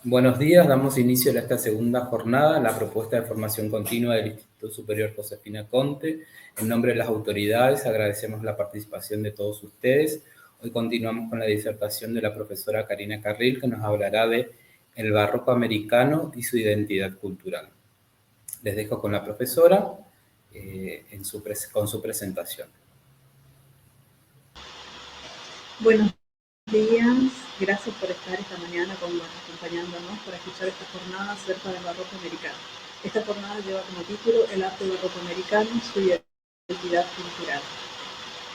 Buenos días, damos inicio a esta segunda jornada, la propuesta de formación continua del Instituto Superior Josefina Conte. En nombre de las autoridades agradecemos la participación de todos ustedes. Hoy continuamos con la disertación de la profesora Karina Carril, que nos hablará de el barroco americano y su identidad cultural. Les dejo con la profesora con su presentación. Buenos días, gracias por estar esta mañana acompañándonos para escuchar esta jornada acerca del barroco americano. Esta jornada lleva como título El arte barroco americano, su identidad cultural.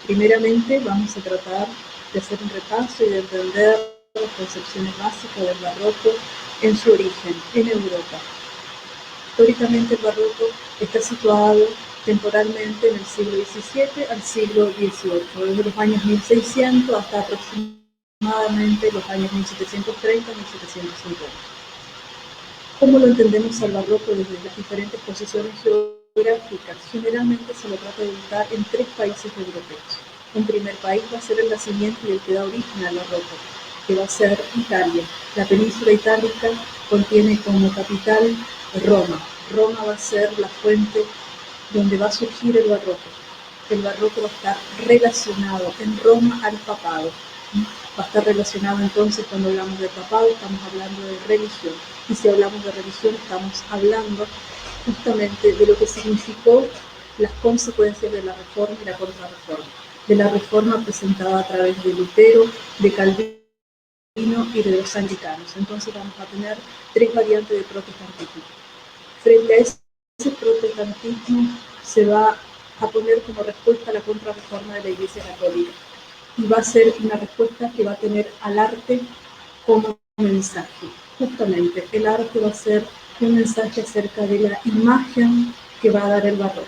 Primeramente vamos a tratar de hacer un repaso y de entender las concepciones básicas del barroco en su origen, en Europa. Históricamente el barroco está situado temporalmente en el siglo XVII al siglo XVIII, desde los años 1600 hasta aproximadamente los años 1730-1750. ¿Cómo lo entendemos al barroco desde las diferentes posiciones geográficas? Generalmente se lo trata de ubicar en 3 países europeos. Un primer país va a ser el nacimiento y el que da origen al barroco, que va a ser Italia. La península itálica contiene como capital Roma. Roma va a ser la fuente donde va a surgir el barroco. El barroco va a estar relacionado en Roma al papado. Va a estar relacionado entonces, cuando hablamos de papado, estamos hablando de religión. Y si hablamos de religión, estamos hablando justamente de lo que significó las consecuencias de la reforma y la contrarreforma. De la reforma presentada a través de Lutero, de Calvino y de los anglicanos. Entonces vamos a tener 3 variantes de protestantismo. Frente a ese protestantismo se va a poner como respuesta a la contrarreforma de la Iglesia Católica. Y va a ser una respuesta que va a tener al arte como mensaje. Justamente, el arte va a ser un mensaje acerca de la imagen que va a dar el barroco.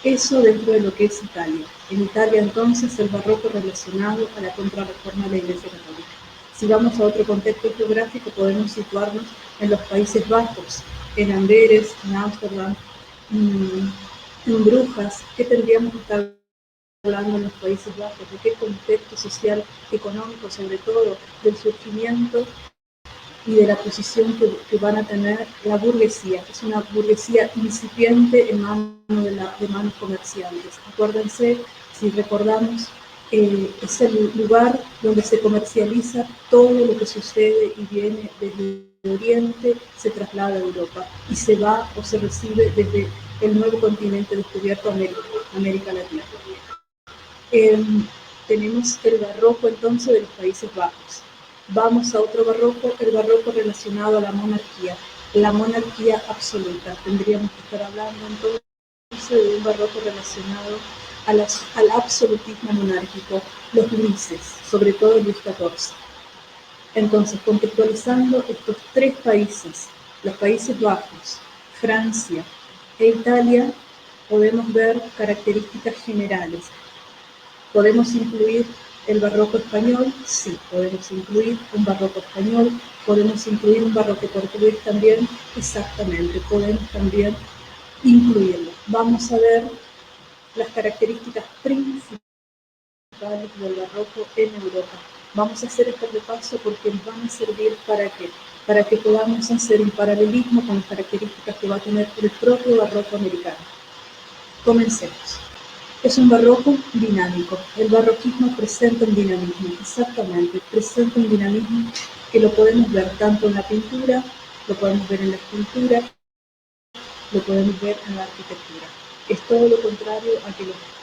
Eso dentro de lo que es Italia. En Italia, entonces, el barroco relacionado a la contrarreforma de la Iglesia Católica. Si vamos a otro contexto geográfico, podemos situarnos en los Países Bajos, en Amberes, en Ámsterdam, en Brujas. ¿Qué tendríamos que estar hablando en los Países Bajos? ¿De qué contexto social, económico, sobre todo, del surgimiento y de la posición que van a tener la burguesía? Es una burguesía incipiente en manos comerciantes. Acuérdense, si recordamos, es el lugar donde se comercializa todo lo que sucede y viene desde Oriente, se traslada a Europa y se va o se recibe desde el nuevo continente descubierto, América Latina. Tenemos el barroco entonces de los Países Bajos. Vamos a otro barroco, el barroco relacionado a la monarquía absoluta. Tendríamos que estar hablando entonces de un barroco relacionado al absolutismo monárquico, los Luises, sobre todo Luis XIV. Entonces, contextualizando estos 3 países, los Países Bajos, Francia e Italia, podemos ver características generales. ¿Podemos incluir el barroco español? Sí, podemos incluir un barroco español. ¿Podemos incluir un barroco portugués también? Exactamente, podemos también incluirlo. Vamos a ver las características principales del barroco en Europa. Vamos a hacer este repaso porque nos van a servir ¿para qué? Para que podamos hacer un paralelismo con las características que va a tener el propio barroco americano. Comencemos. Es un barroco dinámico. El barroquismo presenta un dinamismo, exactamente, presenta un dinamismo que lo podemos ver tanto en la pintura, lo podemos ver en la escultura, lo podemos ver en la arquitectura. Es todo lo contrario a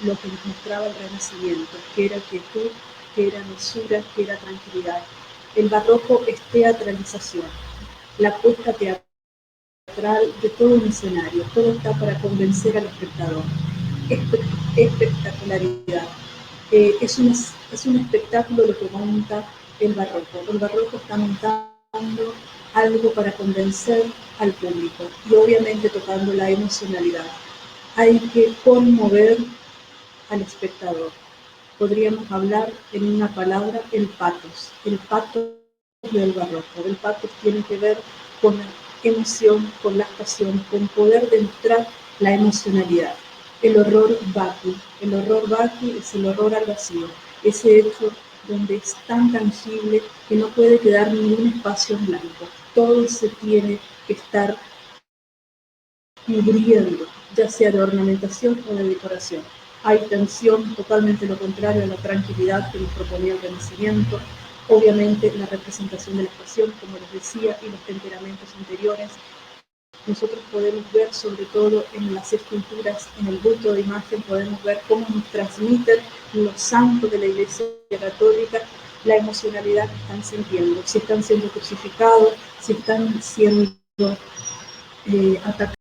lo que nos mostraba el Renacimiento, que era quietud, que era mesura, que era tranquilidad. El barroco es teatralización, la puesta teatral de todo un escenario, todo está para convencer al espectador. Espectacularidad. Es un espectáculo lo que monta el barroco. El barroco está montando algo para convencer al público y obviamente tocando la emocionalidad. Hay que conmover al espectador. Podríamos hablar en una palabra, el patos del barroco. El patos tiene que ver con la emoción, con la pasión, con poder demostrar la emocionalidad. El horror vacui es el horror al vacío, ese hecho donde es tan tangible que no puede quedar ningún espacio en blanco. Todo se tiene que estar cubriendo, ya sea de ornamentación o de decoración. Hay tensión, totalmente lo contrario a la tranquilidad que nos proponía el Renacimiento. Obviamente la representación de la pasión, como les decía, y los temperamentos anteriores. Nosotros podemos ver, sobre todo en las esculturas, en el bulto de imagen, podemos ver cómo nos transmiten los santos de la Iglesia Católica la emocionalidad que están sintiendo, si están siendo crucificados, si están siendo atacados.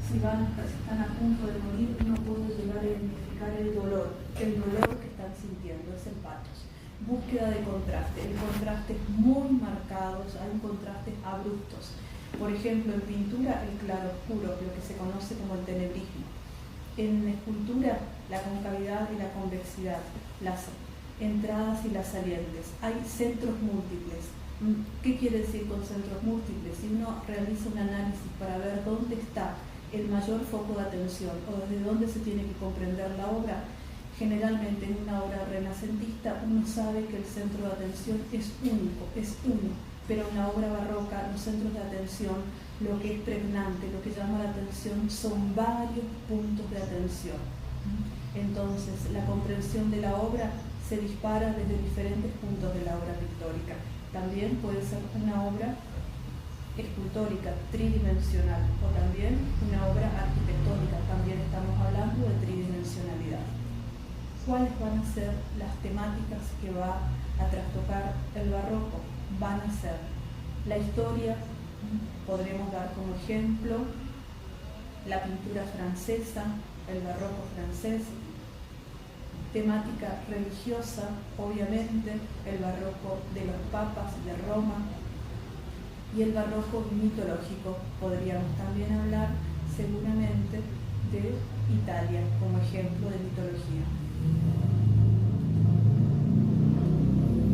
Si están a punto de morir, no puedo llegar a identificar el dolor que están sintiendo, es el pathos. Búsqueda de contraste, hay contrastes muy marcados, hay contrastes abruptos. Por ejemplo, en pintura, el claroscuro, lo que se conoce como el tenebrismo. En escultura, la concavidad y la convexidad, las entradas y las salientes. Hay centros múltiples. ¿Qué quiere decir con centros múltiples? Si uno realiza un análisis para ver dónde está el mayor foco de atención o desde dónde se tiene que comprender la obra, generalmente en una obra renacentista uno sabe que el centro de atención es único, es uno, pero en una obra barroca los centros de atención, lo que es pregnante, lo que llama la atención son varios puntos de atención. Entonces la comprensión de la obra se dispara desde diferentes puntos de la obra pictórica. También puede ser una obra escultórica tridimensional o también una obra arquitectónica, también estamos hablando de tridimensionalidad. ¿Cuáles van a ser las temáticas que va a trastocar el barroco? Van a ser la historia, podremos dar como ejemplo la pintura francesa, el barroco francés, temática religiosa, obviamente el barroco de los papas de Roma, y el barroco mitológico. Podríamos también hablar seguramente de Italia como ejemplo de mitología.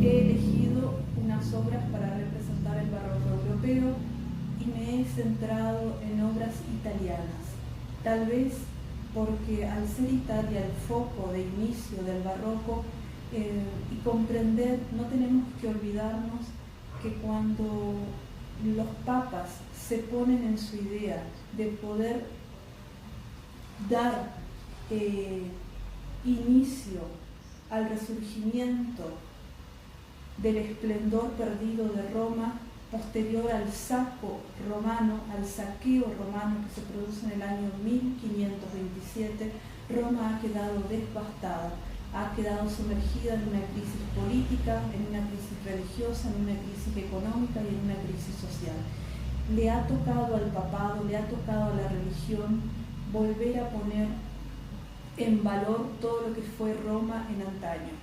He elegido unas obras para representar el barroco europeo y me he centrado en obras italianas. Tal vez porque al ser Italia el foco de inicio del barroco y comprender, no tenemos que olvidarnos que cuando los papas se ponen en su idea de poder dar inicio al resurgimiento del esplendor perdido de Roma, posterior al saqueo romano que se produce en el año 1527, Roma ha quedado devastada, ha quedado sumergida en una crisis política, en una crisis religiosa, en una crisis económica y en una crisis social. Le ha tocado al papado, le ha tocado a la religión volver a poner en valor todo lo que fue Roma en antaño.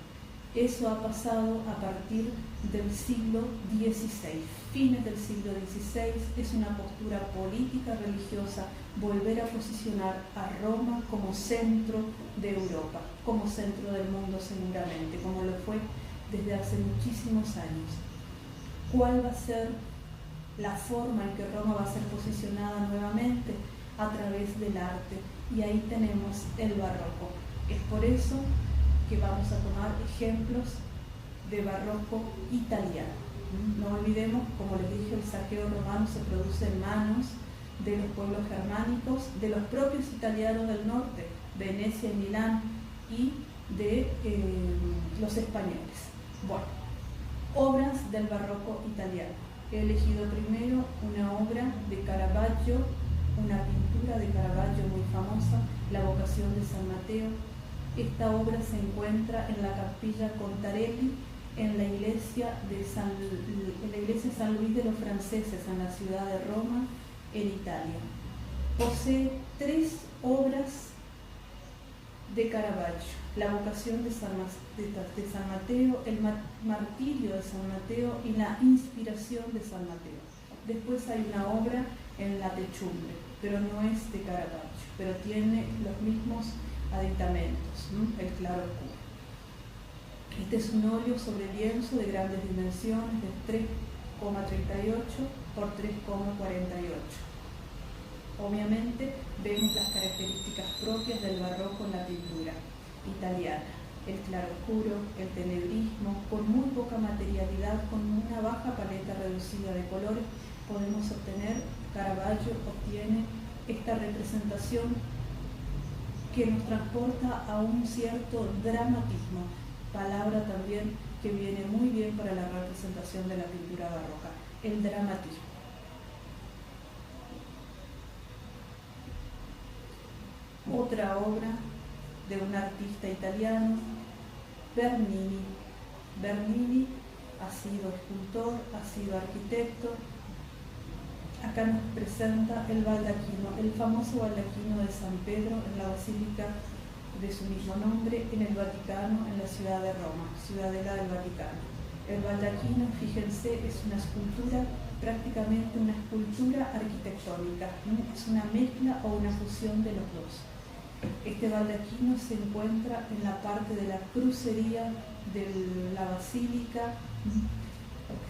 Eso ha pasado a partir del siglo XVI, fines del siglo XVI. Es una postura política religiosa volver a posicionar a Roma como centro de Europa, como centro del mundo seguramente, como lo fue desde hace muchísimos años. ¿Cuál va a ser la forma en que Roma va a ser posicionada nuevamente? A través del arte, y ahí tenemos el barroco. Es por eso que vamos a tomar ejemplos de barroco italiano. No olvidemos, como les dije, el saqueo romano se produce en manos de los pueblos germánicos, de los propios italianos del norte, Venecia y Milán, y de los españoles. Bueno, obras del barroco italiano. He elegido primero una obra de Caravaggio, una pintura de Caravaggio muy famosa, La vocación de San Mateo. Esta obra se encuentra en la capilla Contarelli, en la iglesia San Luis de los Franceses, en la ciudad de Roma, en Italia. Posee 3 obras de Caravaggio: La vocación de San Mateo, El martirio de San Mateo y La inspiración de San Mateo. Después hay una obra en la techumbre, pero no es de Caravaggio, pero tiene los mismos aditamentos, el claroscuro. Este es un óleo sobre lienzo de grandes dimensiones, de 3,38 por 3,48. Obviamente vemos las características propias del barroco en la pintura italiana. el claroscuro, el tenebrismo, con muy poca materialidad, con una baja paleta reducida de colores, podemos obtener, Caravaggio obtiene esta representación que nos transporta a un cierto dramatismo, palabra también que viene muy bien para la representación de la pintura barroca, el dramatismo. Otra obra de un artista italiano, Bernini. Bernini ha sido escultor, ha sido arquitecto. Acá nos presenta el baldaquino, el famoso baldaquino de San Pedro en la basílica de su mismo nombre en el Vaticano, en la ciudad de Roma, ciudadela del Vaticano. El baldaquino, fíjense, es una escultura, prácticamente una escultura arquitectónica, ¿no? Es una mezcla o una fusión de los dos. Este baldaquino se encuentra en la parte de la crucería de la basílica,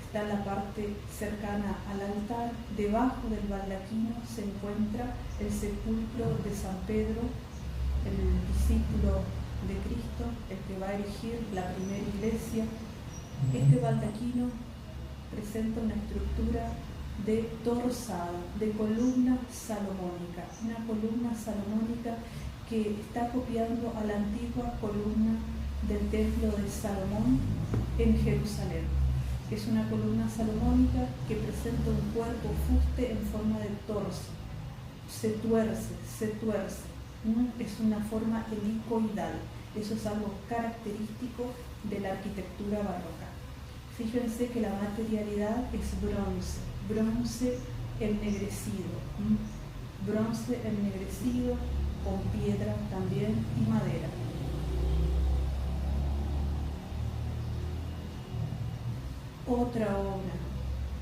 está en la parte cercana al altar. Debajo del baldaquino se encuentra el sepulcro de San Pedro, el discípulo de Cristo, el que va a erigir la primera iglesia. Este baldaquino presenta una estructura de torsada, de columna salomónica, una columna salomónica que está copiando a la antigua columna del templo de Salomón en Jerusalén. Es una columna salomónica que presenta un cuerpo fuste en forma de torso, se tuerce, ¿no? Es una forma helicoidal. Eso es algo característico de la arquitectura barroca. Fíjense que la materialidad es bronce ennegrecido, bronce ennegrecido con piedra también y madera. Otra obra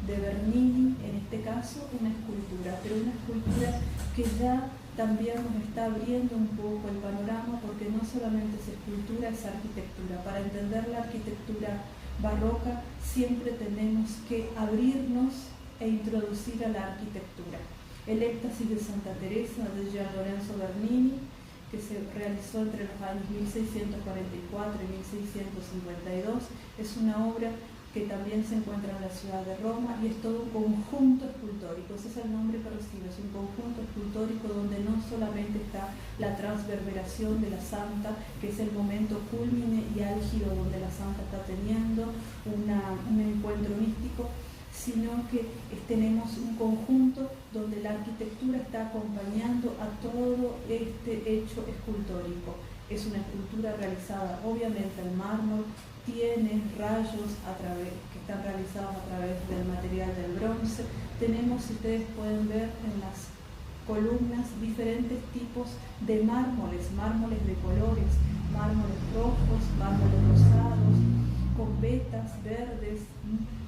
de Bernini, en este caso una escultura, pero una escultura que ya también nos está abriendo un poco el panorama, porque no solamente es escultura, es arquitectura. Para entender la arquitectura barroca siempre tenemos que abrirnos e introducir a la arquitectura. El Éxtasis de Santa Teresa de Gian Lorenzo Bernini, que se realizó entre los años 1644 y 1652, es una obra que también se encuentra en la ciudad de Roma y es todo un conjunto escultórico. Ese es el nombre que recibe, es un conjunto escultórico donde no solamente está la transverberación de la santa, que es el momento cúlmine y álgido donde la santa está teniendo un encuentro místico, sino que tenemos un conjunto donde la arquitectura está acompañando a todo este hecho escultórico. Es una escultura realizada obviamente al mármol, tiene rayos que están realizados a través del material del bronce. Tenemos, si ustedes pueden ver en las columnas, diferentes tipos de mármoles de colores, mármoles rojos, mármoles rosados, con vetas verdes,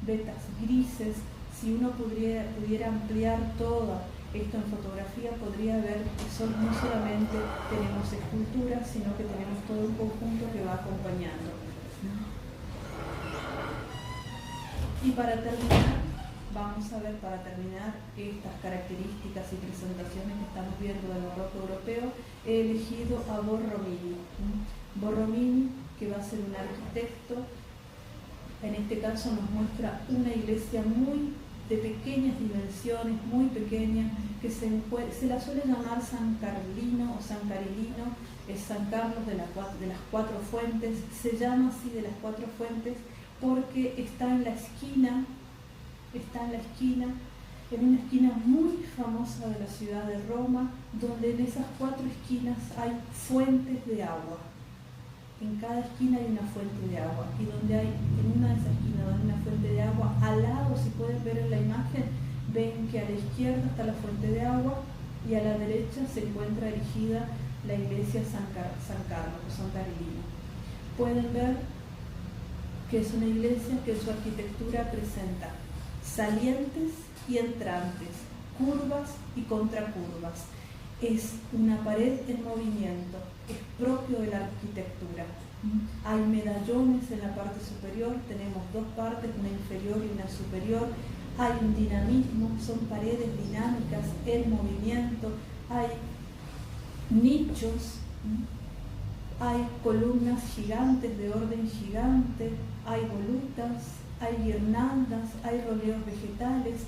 vetas grises. Si uno pudiera ampliar todo esto en fotografía, podría ver que no solamente tenemos esculturas, sino que tenemos todo un conjunto que va acompañando. Y para terminar, vamos a ver estas características y presentaciones que estamos viendo del barroco europeo. He elegido a Borromini. Borromini, que va a ser un arquitecto, en este caso nos muestra una iglesia de pequeñas dimensiones, muy pequeña, que se la suele llamar San Carlino o San Carilino, es San Carlos de las Cuatro Fuentes. Se llama así de las Cuatro Fuentes porque está en una esquina muy famosa de la ciudad de Roma, donde en esas cuatro esquinas hay fuentes de agua. En cada esquina hay una fuente de agua, y en una de esas esquinas donde hay una fuente de agua, al lado, si pueden ver en la imagen, ven que a la izquierda está la fuente de agua y a la derecha se encuentra erigida la iglesia San Carlos o San Carilino. Pueden ver que es una iglesia que en su arquitectura presenta salientes y entrantes, curvas y contracurvas. Es una pared en movimiento, es propio de la arquitectura. Hay medallones en la parte superior, tenemos dos partes, una inferior y una superior. Hay un dinamismo, son paredes dinámicas en movimiento. Hay nichos hay columnas gigantes de orden gigante, hay volutas, hay guirnaldas, hay rodeos vegetales,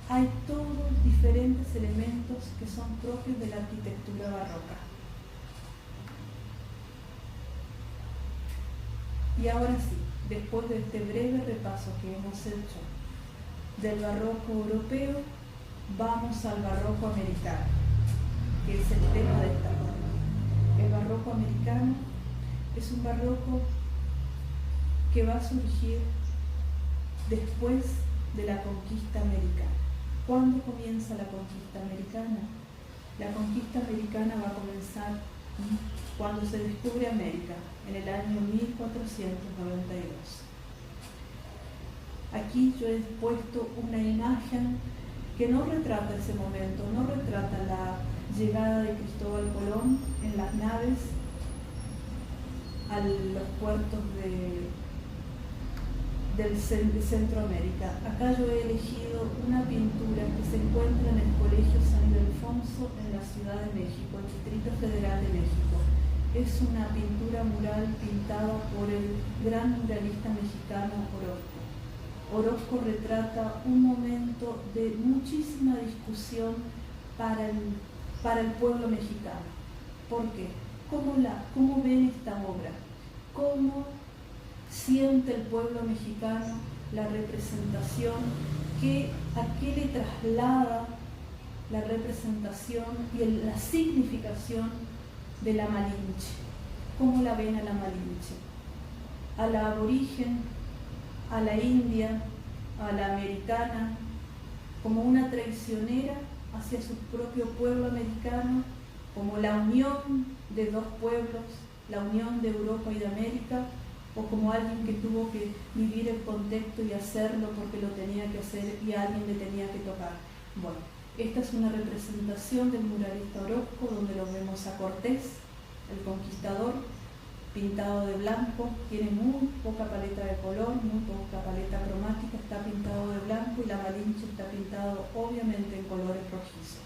hay todos diferentes elementos que son propios de la arquitectura barroca. Y ahora sí, después de este breve repaso que hemos hecho del barroco europeo, vamos al barroco americano, que es el tema de esta jornada. El barroco americano es un barroco que va a surgir después de la conquista americana. ¿Cuándo comienza la conquista americana? La conquista americana va a comenzar cuando se descubre América, en el año 1492. Aquí yo he puesto una imagen que no retrata ese momento, no retrata la llegada de Cristóbal Colón en las naves a los puertos de Centroamérica. Acá yo he elegido una pintura que se encuentra en el Colegio San Ildefonso en la Ciudad de México, el Distrito Federal de México. Es una pintura mural pintada por el gran muralista mexicano Orozco. Orozco retrata un momento de muchísima discusión para el pueblo mexicano. ¿Por qué? ¿Cómo ven esta obra? ¿Cómo siente el pueblo mexicano la representación? ¿A qué le traslada la representación y la significación de la Malinche? ¿Cómo la ven a la Malinche? A la aborigen, a la india, a la americana, como una traicionera hacia su propio pueblo americano, como la unión de dos pueblos, la unión de Europa y de América, o como alguien que tuvo que vivir el contexto y hacerlo porque lo tenía que hacer y a alguien le tenía que tocar. Bueno, esta es una representación del muralista Orozco, donde lo vemos a Cortés, el conquistador, pintado de blanco, tiene muy poca paleta de color, muy poca paleta cromática, está pintado de blanco y la Malinche está pintado obviamente en colores rojizos.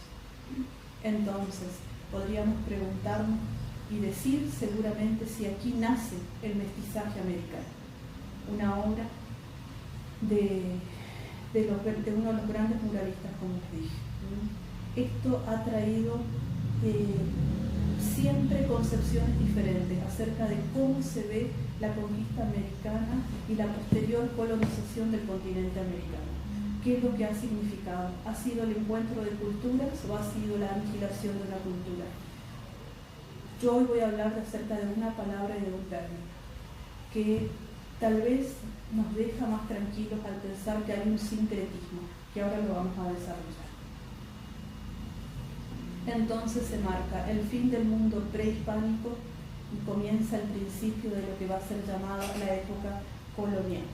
Entonces, podríamos preguntarnos y decir seguramente si aquí nace el mestizaje americano, una obra de uno de los grandes muralistas, como les dije. Esto ha traído siempre concepciones diferentes acerca de cómo se ve la conquista americana y la posterior colonización del continente americano. ¿Qué es lo que ha significado? ¿Ha sido el encuentro de culturas o ha sido la aniquilación de una cultura? Yo hoy voy a hablar acerca de una palabra y de un término que tal vez nos deja más tranquilos al pensar que hay un sincretismo, que ahora lo vamos a desarrollar. Entonces se marca el fin del mundo prehispánico y comienza el principio de lo que va a ser llamada la época colonial.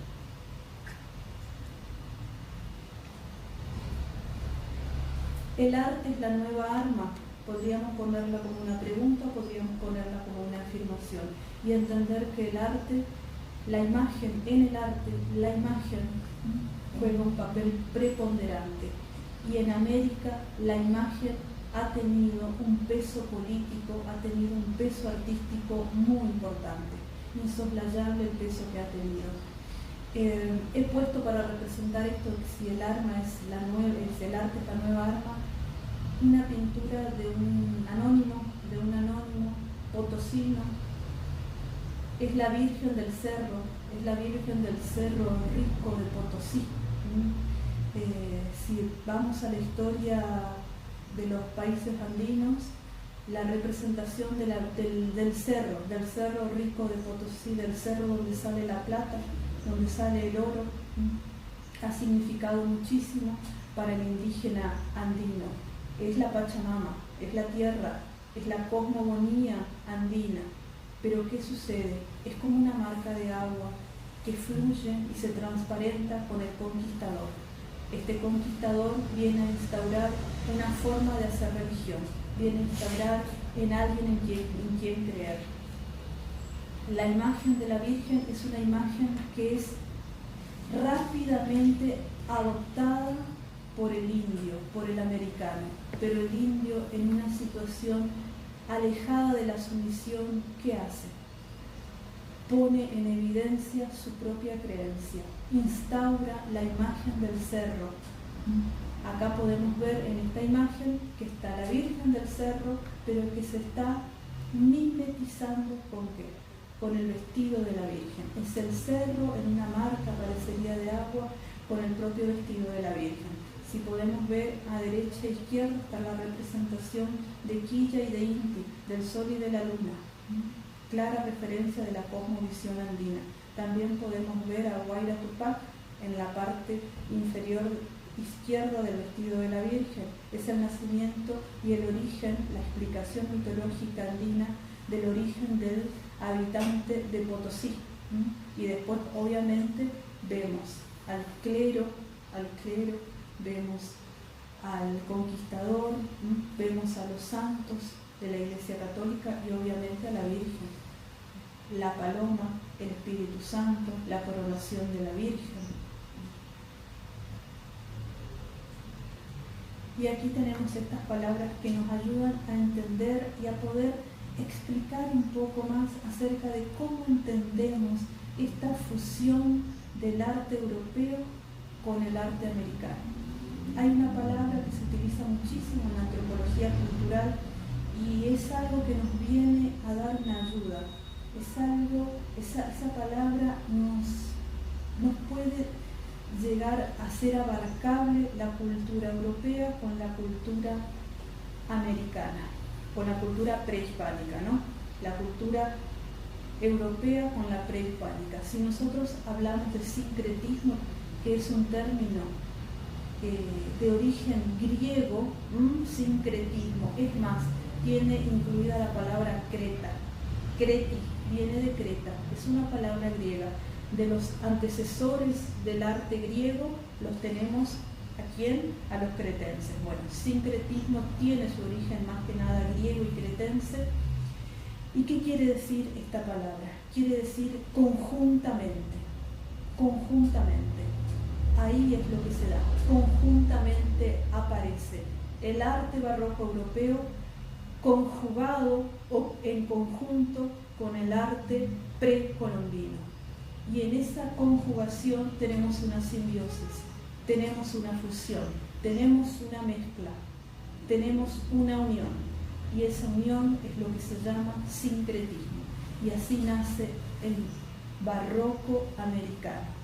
El arte es la nueva arma. Podríamos ponerla como una pregunta, podríamos ponerla como una afirmación y entender que el arte, la imagen, en el arte, la imagen juega un papel preponderante y en América la imagen ha tenido un peso político, ha tenido un peso artístico muy importante, insoslayable el peso que ha tenido. He puesto para representar esto que si el arma es el arte es la nueva arma, una pintura de un anónimo potosino. Es la Virgen del Cerro, Risco de Potosí. Si vamos a la historia de los países andinos, la representación del cerro Risco de Potosí, del cerro donde sale la plata, donde sale el oro, ha significado muchísimo para el indígena andino. Es la Pachamama, es la tierra, es la cosmogonía andina. Pero ¿qué sucede? Es como una marca de agua que fluye y se transparenta con el conquistador. Este conquistador viene a instaurar una forma de hacer religión, viene a instaurar en alguien en quien creer. La imagen de la Virgen es una imagen que es rápidamente adoptada por el indio, por el americano, pero el indio en una situación alejada de la sumisión, ¿qué hace? Pone en evidencia su propia creencia, instaura la imagen del cerro. Acá podemos ver en esta imagen que está la Virgen del Cerro, pero que se está mimetizando ¿con qué? Con el vestido de la Virgen. Es el cerro en una marca, parecería de agua, con el propio vestido de la Virgen. Si podemos ver a derecha e izquierda está la representación de Quilla y de Inti, del sol y de la luna. Clara referencia de la cosmovisión andina. También podemos ver a Huayra Tupac en la parte inferior izquierda del vestido de la Virgen. Es el nacimiento y el origen, la explicación mitológica andina del origen del habitante de Potosí. Y después obviamente vemos al clero, vemos al conquistador, vemos a los santos de la Iglesia Católica y obviamente a la Virgen, la paloma, el Espíritu Santo, la coronación de la Virgen. Y aquí tenemos estas palabras que nos ayudan a entender y a poder explicar un poco más acerca de cómo entendemos esta fusión del arte europeo con el arte americano. Hay una palabra que se utiliza muchísimo en la antropología cultural y es algo que nos viene a dar una ayuda. Esa palabra nos puede llegar a ser abarcable la cultura europea con la cultura americana, con la cultura prehispánica, ¿no? La cultura europea con la prehispánica. Si nosotros hablamos de sincretismo, que es un término de origen griego, sincretismo, es más, tiene incluida la palabra Creta. Creti viene de Creta, es una palabra griega. De los antecesores del arte griego los tenemos ¿a quién? A los cretenses. Bueno, sincretismo tiene su origen más que nada griego y cretense. ¿Y qué quiere decir esta palabra? Quiere decir conjuntamente, conjuntamente. Ahí es lo que se da, conjuntamente aparece el arte barroco europeo conjugado o en conjunto con el arte precolombino. Y en esa conjugación tenemos una simbiosis, tenemos una fusión, tenemos una mezcla, tenemos una unión. Y esa unión es lo que se llama sincretismo. Y así nace el barroco americano.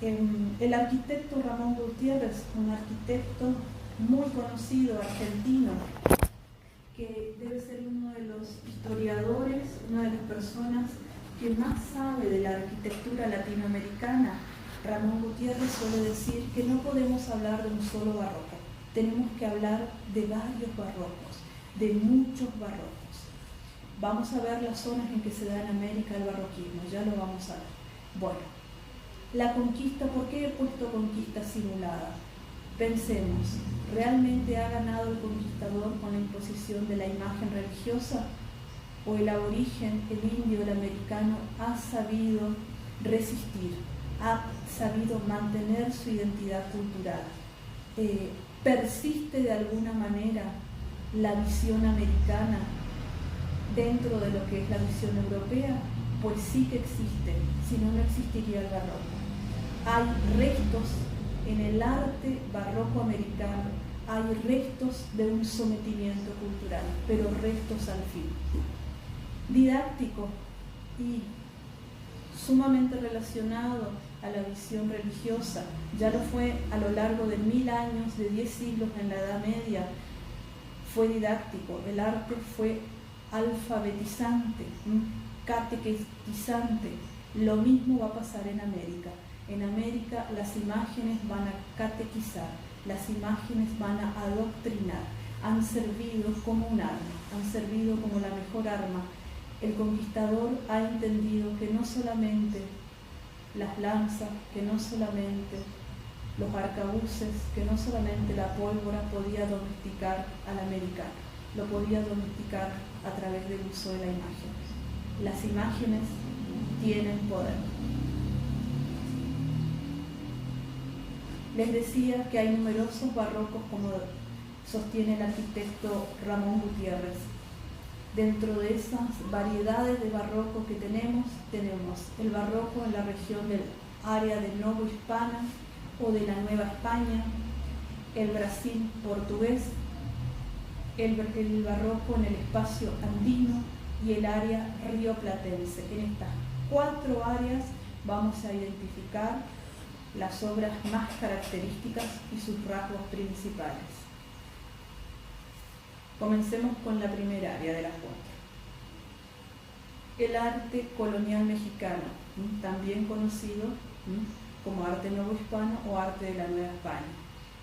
El arquitecto Ramón Gutiérrez, un arquitecto muy conocido argentino, que debe ser uno de los historiadores, una de las personas que más sabe de la arquitectura latinoamericana, Ramón Gutiérrez suele decir que no podemos hablar de un solo barroco, tenemos que hablar de varios barrocos, de muchos barrocos. Vamos a ver las zonas en que se da en América el barroquismo, ya lo vamos a ver. Bueno, la conquista, ¿por qué he puesto conquista simulada? Pensemos, ¿realmente ha ganado el conquistador con la imposición de la imagen religiosa? ¿O el aborigen, el indio, el americano, ha sabido resistir, ha sabido mantener su identidad cultural? ¿Persiste de alguna manera la visión americana dentro de lo que es la visión europea? Pues sí que existe, si no, no existiría el barroco. Hay restos en el arte barroco americano, hay restos de un sometimiento cultural, pero restos al fin. Didáctico y sumamente relacionado a la visión religiosa, ya lo fue a lo largo de 1000 años, de 10 siglos en la Edad Media, fue didáctico, el arte fue alfabetizante, catequizante. Lo mismo va a pasar en América. En América las imágenes van a catequizar, las imágenes van a adoctrinar, han servido como un arma, han servido como la mejor arma. El conquistador ha entendido que no solamente las lanzas, que no solamente los arcabuces, que no solamente la pólvora podía domesticar al americano, lo podía domesticar a través del uso de la imagen. Las imágenes tienen poder. Les decía que hay numerosos barrocos, como sostiene el arquitecto Ramón Gutiérrez. Dentro de esas variedades de barroco que tenemos el barroco en la región del área del Novo Hispana o de la Nueva España, el Brasil portugués, el barroco en el espacio andino y el área rioplatense. En estas 4 áreas vamos a identificar las obras más características y sus rasgos principales. Comencemos con la primera área de las 4. El arte colonial mexicano, también conocido como arte novohispano o arte de la Nueva España.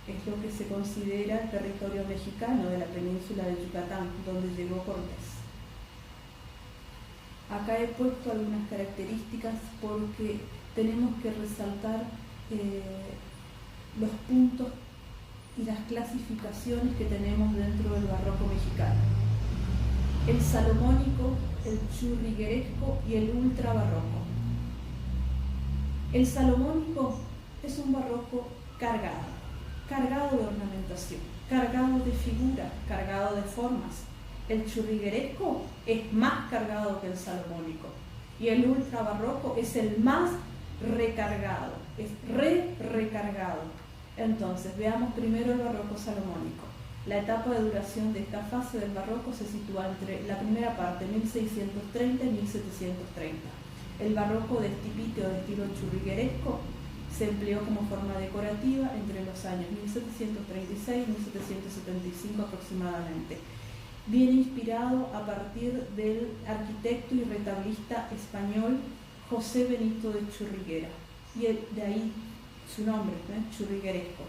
Es lo que se considera el territorio mexicano de la península de Yucatán, donde llegó Cortés. Acá he puesto algunas características porque tenemos que resaltar los puntos y las clasificaciones que tenemos dentro del barroco mexicano. El salomónico, el churrigueresco y el ultrabarroco. El salomónico es un barroco cargado de ornamentación, cargado de figuras, cargado de formas. El churrigueresco es más cargado que el salomónico y el ultrabarroco es el más recargado, es recargado. Entonces, veamos primero el barroco salomónico. La etapa de duración de esta fase del barroco se sitúa entre la primera parte, 1630 y 1730. El barroco de estipite o de estilo churrigueresco se empleó como forma decorativa entre los años 1736 y 1775 aproximadamente. Viene inspirado a partir del arquitecto y retablista español José Benito de Churriguera, y de ahí su nombre, churrigueresco.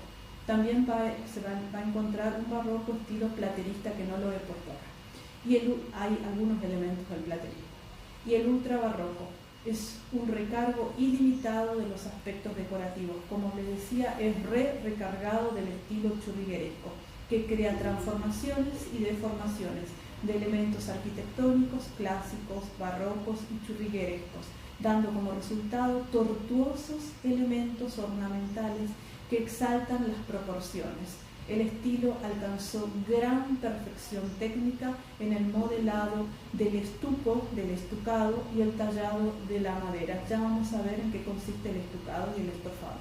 También se va a encontrar un barroco estilo platerista que no lo he puesto acá. Y hay algunos elementos del platerismo. Y el ultrabarroco es un recargo ilimitado de los aspectos decorativos. Como les decía, es recargado del estilo churrigueresco, que crea transformaciones y deformaciones de elementos arquitectónicos, clásicos, barrocos y churriguerescos, dando como resultado tortuosos elementos ornamentales que exaltan las proporciones. El estilo alcanzó gran perfección técnica en el modelado del estuco, del estucado y el tallado de la madera. Ya vamos a ver en qué consiste el estucado y el estofado.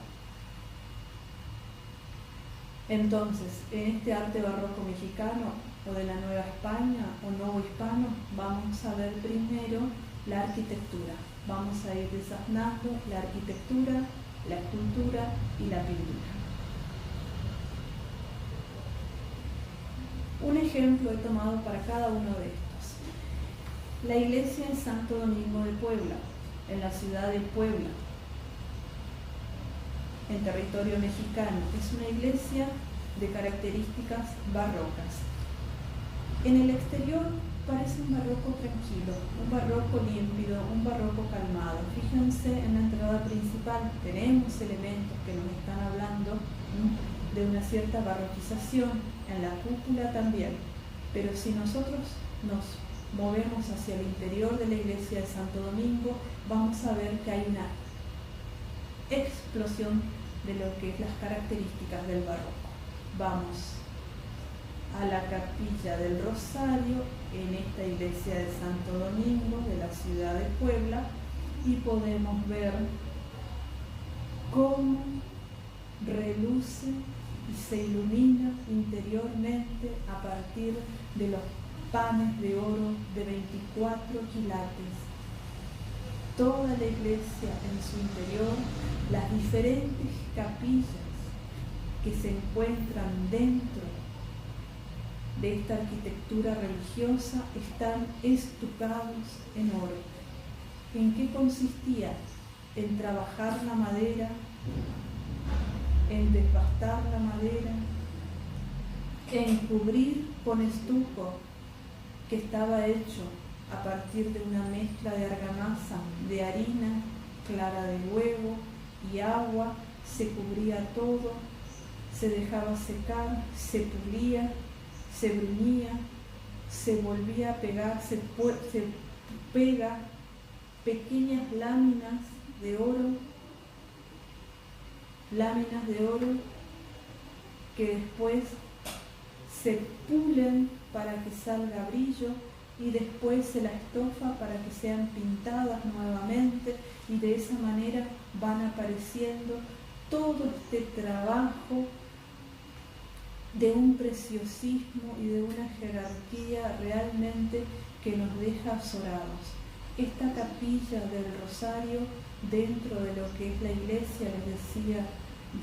Entonces, en este arte barroco mexicano o de la Nueva España o novohispano, vamos a ver primero la arquitectura. Vamos a ir desasnando la arquitectura, la escultura y la pintura. Un ejemplo he tomado para cada uno de estos. La iglesia en Santo Domingo de Puebla, en la ciudad de Puebla, en territorio mexicano. Es una iglesia de características barrocas. En el exterior parece un barroco tranquilo, un barroco límpido, un barroco calmado. Fíjense en la entrada principal, tenemos elementos que nos están hablando de una cierta barroquización, en la cúpula también. Pero si nosotros nos movemos hacia el interior de la iglesia de Santo Domingo, vamos a ver que hay una explosión de lo que es las características del barroco. Vamos a la capilla del Rosario en esta iglesia de Santo Domingo de la ciudad de Puebla y podemos ver cómo reluce y se ilumina interiormente a partir de los panes de oro de 24 quilates. Toda la iglesia en su interior, las diferentes capillas que se encuentran dentro de esta arquitectura religiosa están estucados en oro. ¿En qué consistía? En trabajar la madera, en desbastar la madera, en cubrir con estuco que estaba hecho a partir de una mezcla de argamasa, de harina, clara de huevo y agua. Se cubría todo, se dejaba secar, se pulía, se bruñía, se volvía a pegar, se pega pequeñas láminas de oro que después se pulen para que salga brillo y después se la estofa para que sean pintadas nuevamente, y de esa manera van apareciendo todo este trabajo de un preciosismo y de una jerarquía realmente que nos deja azorados. Esta capilla del Rosario, dentro de lo que es la iglesia, les decía,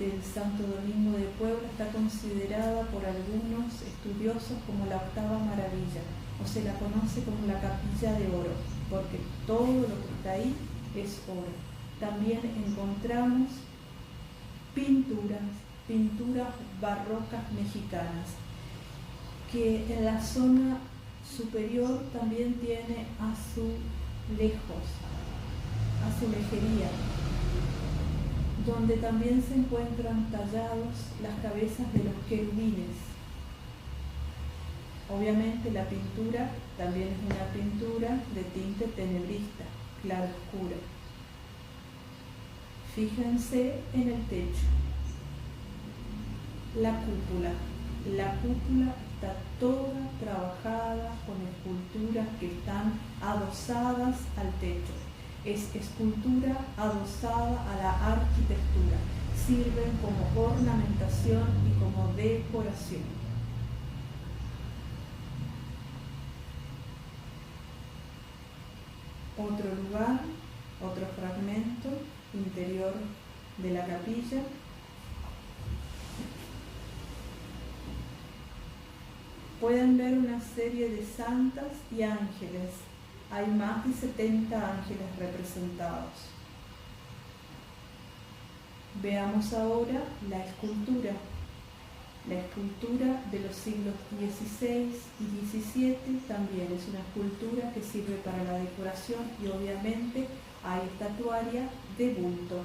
del Santo Domingo de Puebla, está considerada por algunos estudiosos como la octava maravilla, o se la conoce como la capilla de oro, porque todo lo que está ahí es oro. También encontramos pinturas barrocas mexicanas, que en la zona superior también tiene azulejería, donde también se encuentran tallados las cabezas de los querubines. Obviamente la pintura también es una pintura de tinte tenebrista, claroscura. Fíjense en el techo, la cúpula está toda trabajada con esculturas que están adosadas al techo. Es escultura adosada a la arquitectura, sirven como ornamentación y como decoración. Otro lugar, otro fragmento, interior de la capilla. Pueden ver una serie de santas y ángeles. Hay más de 70 ángeles representados. Veamos ahora la escultura. La escultura de los siglos XVI y XVII también es una escultura que sirve para la decoración, y obviamente hay estatuaria de bulto.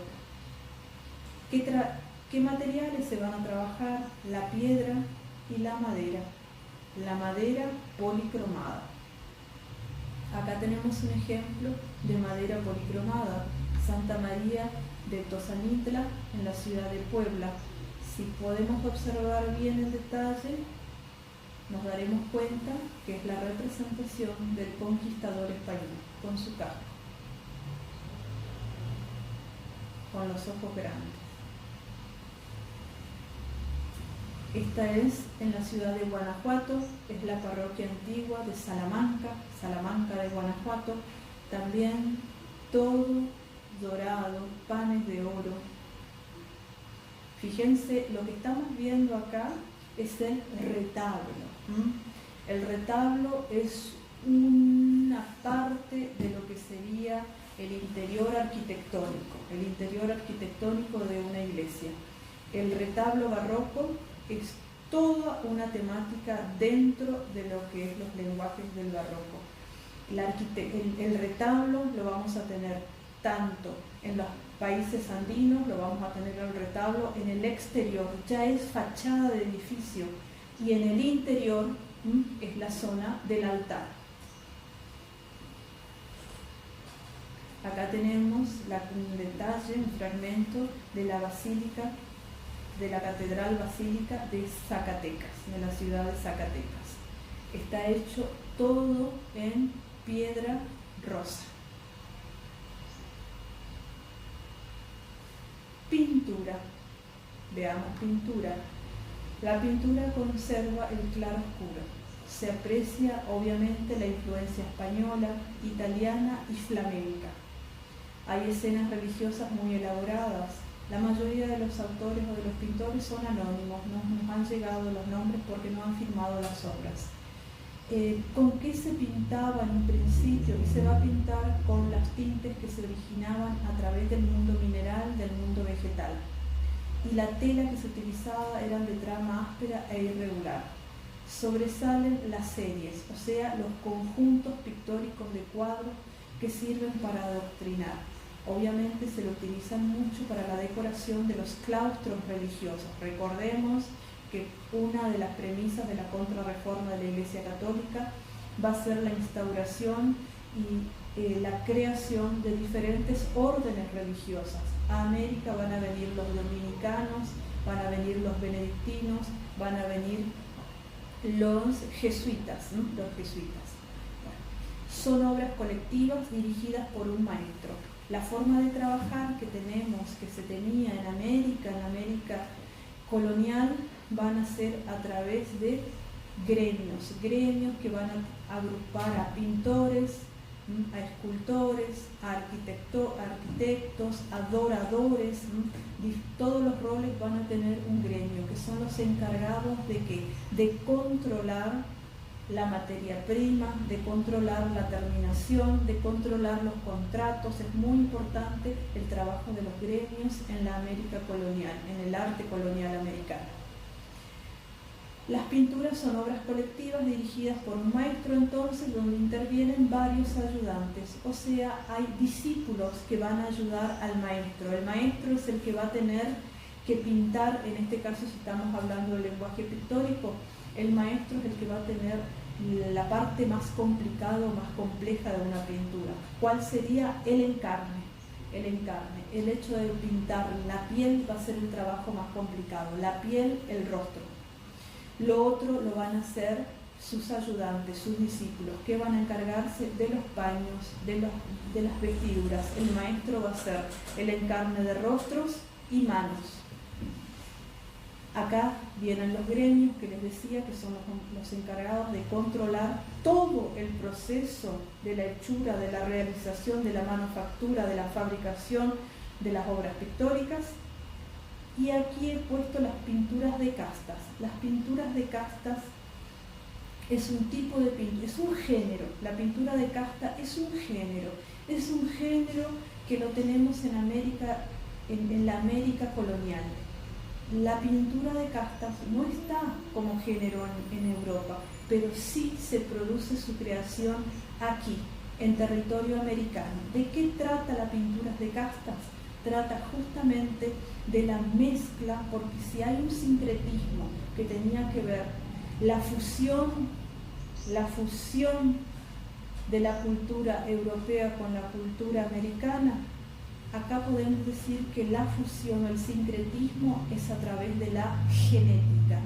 ¿Qué materiales se van a trabajar? La piedra y la madera. La madera policromada. Acá tenemos un ejemplo de madera policromada, Santa María de Tosanitla, en la ciudad de Puebla. Si podemos observar bien el detalle, nos daremos cuenta que es la representación del conquistador español, con su casco, con los ojos grandes. Esta es en la ciudad de Guanajuato, es la parroquia antigua de Salamanca de Guanajuato. También todo dorado, panes de oro. Fíjense, lo que estamos viendo acá es el retablo. El retablo es una parte de lo que sería el interior arquitectónico de una iglesia. El retablo barroco es toda una temática dentro de lo que es los lenguajes del barroco. El retablo lo vamos a tener tanto en los países andinos, lo vamos a tener el retablo en el exterior, ya es fachada de edificio, y en el interior es la zona del altar. Acá tenemos un detalle, un fragmento de la basílica, de la Catedral Basílica de Zacatecas, de la ciudad de Zacatecas. Está hecho todo en piedra rosa. Pintura. Veamos pintura. La pintura conserva el claroscuro. Se aprecia obviamente la influencia española, italiana y flamenca. Hay escenas religiosas muy elaboradas. La mayoría de los autores o de los pintores son anónimos, no nos han llegado los nombres porque no han firmado las obras. ¿Con qué se pintaba en un principio? Y se va a pintar con las tintes que se originaban a través del mundo mineral, del mundo vegetal. Y la tela que se utilizaba eran de trama áspera e irregular. Sobresalen las series, o sea, los conjuntos pictóricos de cuadros que sirven para adoctrinar. Obviamente se lo utilizan mucho para la decoración de los claustros religiosos. Recordemos que una de las premisas de la contrarreforma de la Iglesia Católica va a ser la instauración y la creación de diferentes órdenes religiosas. A América van a venir los dominicanos, van a venir los benedictinos, van a venir los jesuitas, ¿no? Los jesuitas. Bueno, son obras colectivas dirigidas por un maestro. La forma de trabajar que tenemos, que se tenía en la América colonial, van a ser a través de gremios que van a agrupar a pintores, a escultores, a arquitectos, adoradores. Todos los roles van a tener un gremio, que son los encargados de ¿qué? De controlar la materia prima, de controlar la terminación, de controlar los contratos. Es muy importante el trabajo de los gremios en la América colonial, en el arte colonial americano. Las pinturas son obras colectivas dirigidas por un maestro, entonces, donde intervienen varios ayudantes, o sea, hay discípulos que van a ayudar al maestro. El maestro es el que va a tener que pintar, en este caso si estamos hablando del lenguaje pictórico, el maestro es el que va a tener la parte más complicada o más compleja de una pintura. ¿Cuál sería? El encarne. El hecho de pintar la piel va a ser el trabajo más complicado. La piel, el rostro. Lo otro lo van a hacer sus ayudantes, sus discípulos, que van a encargarse de los paños, de las vestiduras. El maestro va a hacer el encarne de rostros y manos. Acá vienen los gremios que les decía, que son los encargados de controlar todo el proceso de la hechura, de la realización, de la manufactura, de la fabricación de las obras pictóricas. Y aquí he puesto las pinturas de castas. Las pinturas de castas es un tipo de pintura, es un género. La pintura de casta es un género que lo tenemos en América, en la América colonial. La pintura de castas no está como género en Europa, pero sí se produce su creación aquí, en territorio americano. ¿De qué trata la pintura de castas? Trata justamente de la mezcla, porque si hay un sincretismo que tenía que ver la fusión de la cultura europea con la cultura americana, acá podemos decir que la fusión, el sincretismo, es a través de la genética,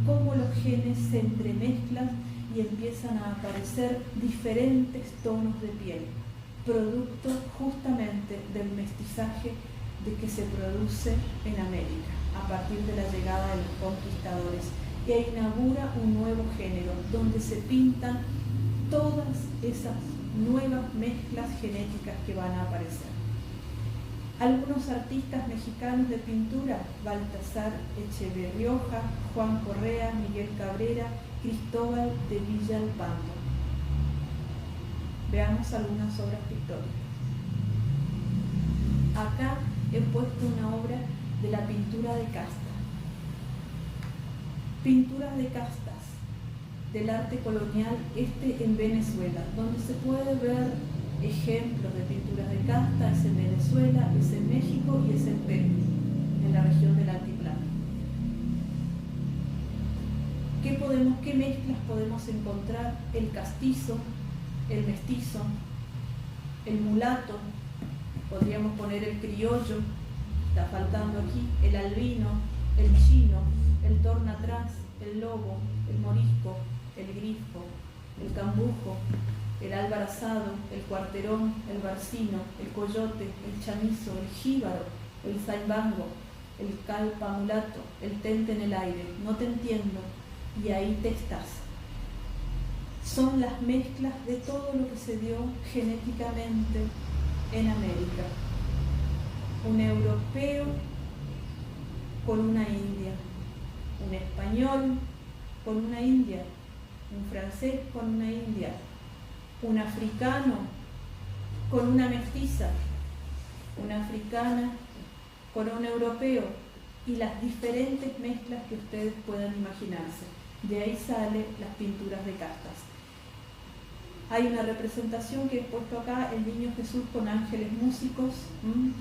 cómo los genes se entremezclan y empiezan a aparecer diferentes tonos de piel, producto justamente del mestizaje de que se produce en América a partir de la llegada de los conquistadores, que inaugura un nuevo género donde se pintan todas esas nuevas mezclas genéticas que van a aparecer. Algunos artistas mexicanos de pintura: Baltasar Echeverrioja, Juan Correa, Miguel Cabrera, Cristóbal de Villalpando. Veamos algunas obras pictóricas. Acá he puesto una obra de la pintura de casta. Pinturas de castas del arte colonial en Venezuela, donde se puede ver ejemplos de pinturas de casta. Es en Venezuela, es en México y es en Perú, en la región del altiplano. ¿Qué mezclas podemos encontrar? El castizo, el mestizo, el mulato, podríamos poner el criollo, está faltando aquí, el albino, el chino, el tornatrás, el lobo, el morisco, el grifo, el cambujo, el albarazado, el cuarterón, el barcino, el coyote, el chamizo, el jíbaro, el zaimbango, el calpa mulato, el tente en el aire. No te entiendo, y ahí te estás. Son las mezclas de todo lo que se dio genéticamente en América. Un europeo con una india, un español con una india, un francés con una india, un africano con una mestiza, una africana con un europeo, y las diferentes mezclas que ustedes puedan imaginarse. De ahí salen las pinturas de castas. Hay una representación que he puesto acá, el Niño Jesús con ángeles músicos,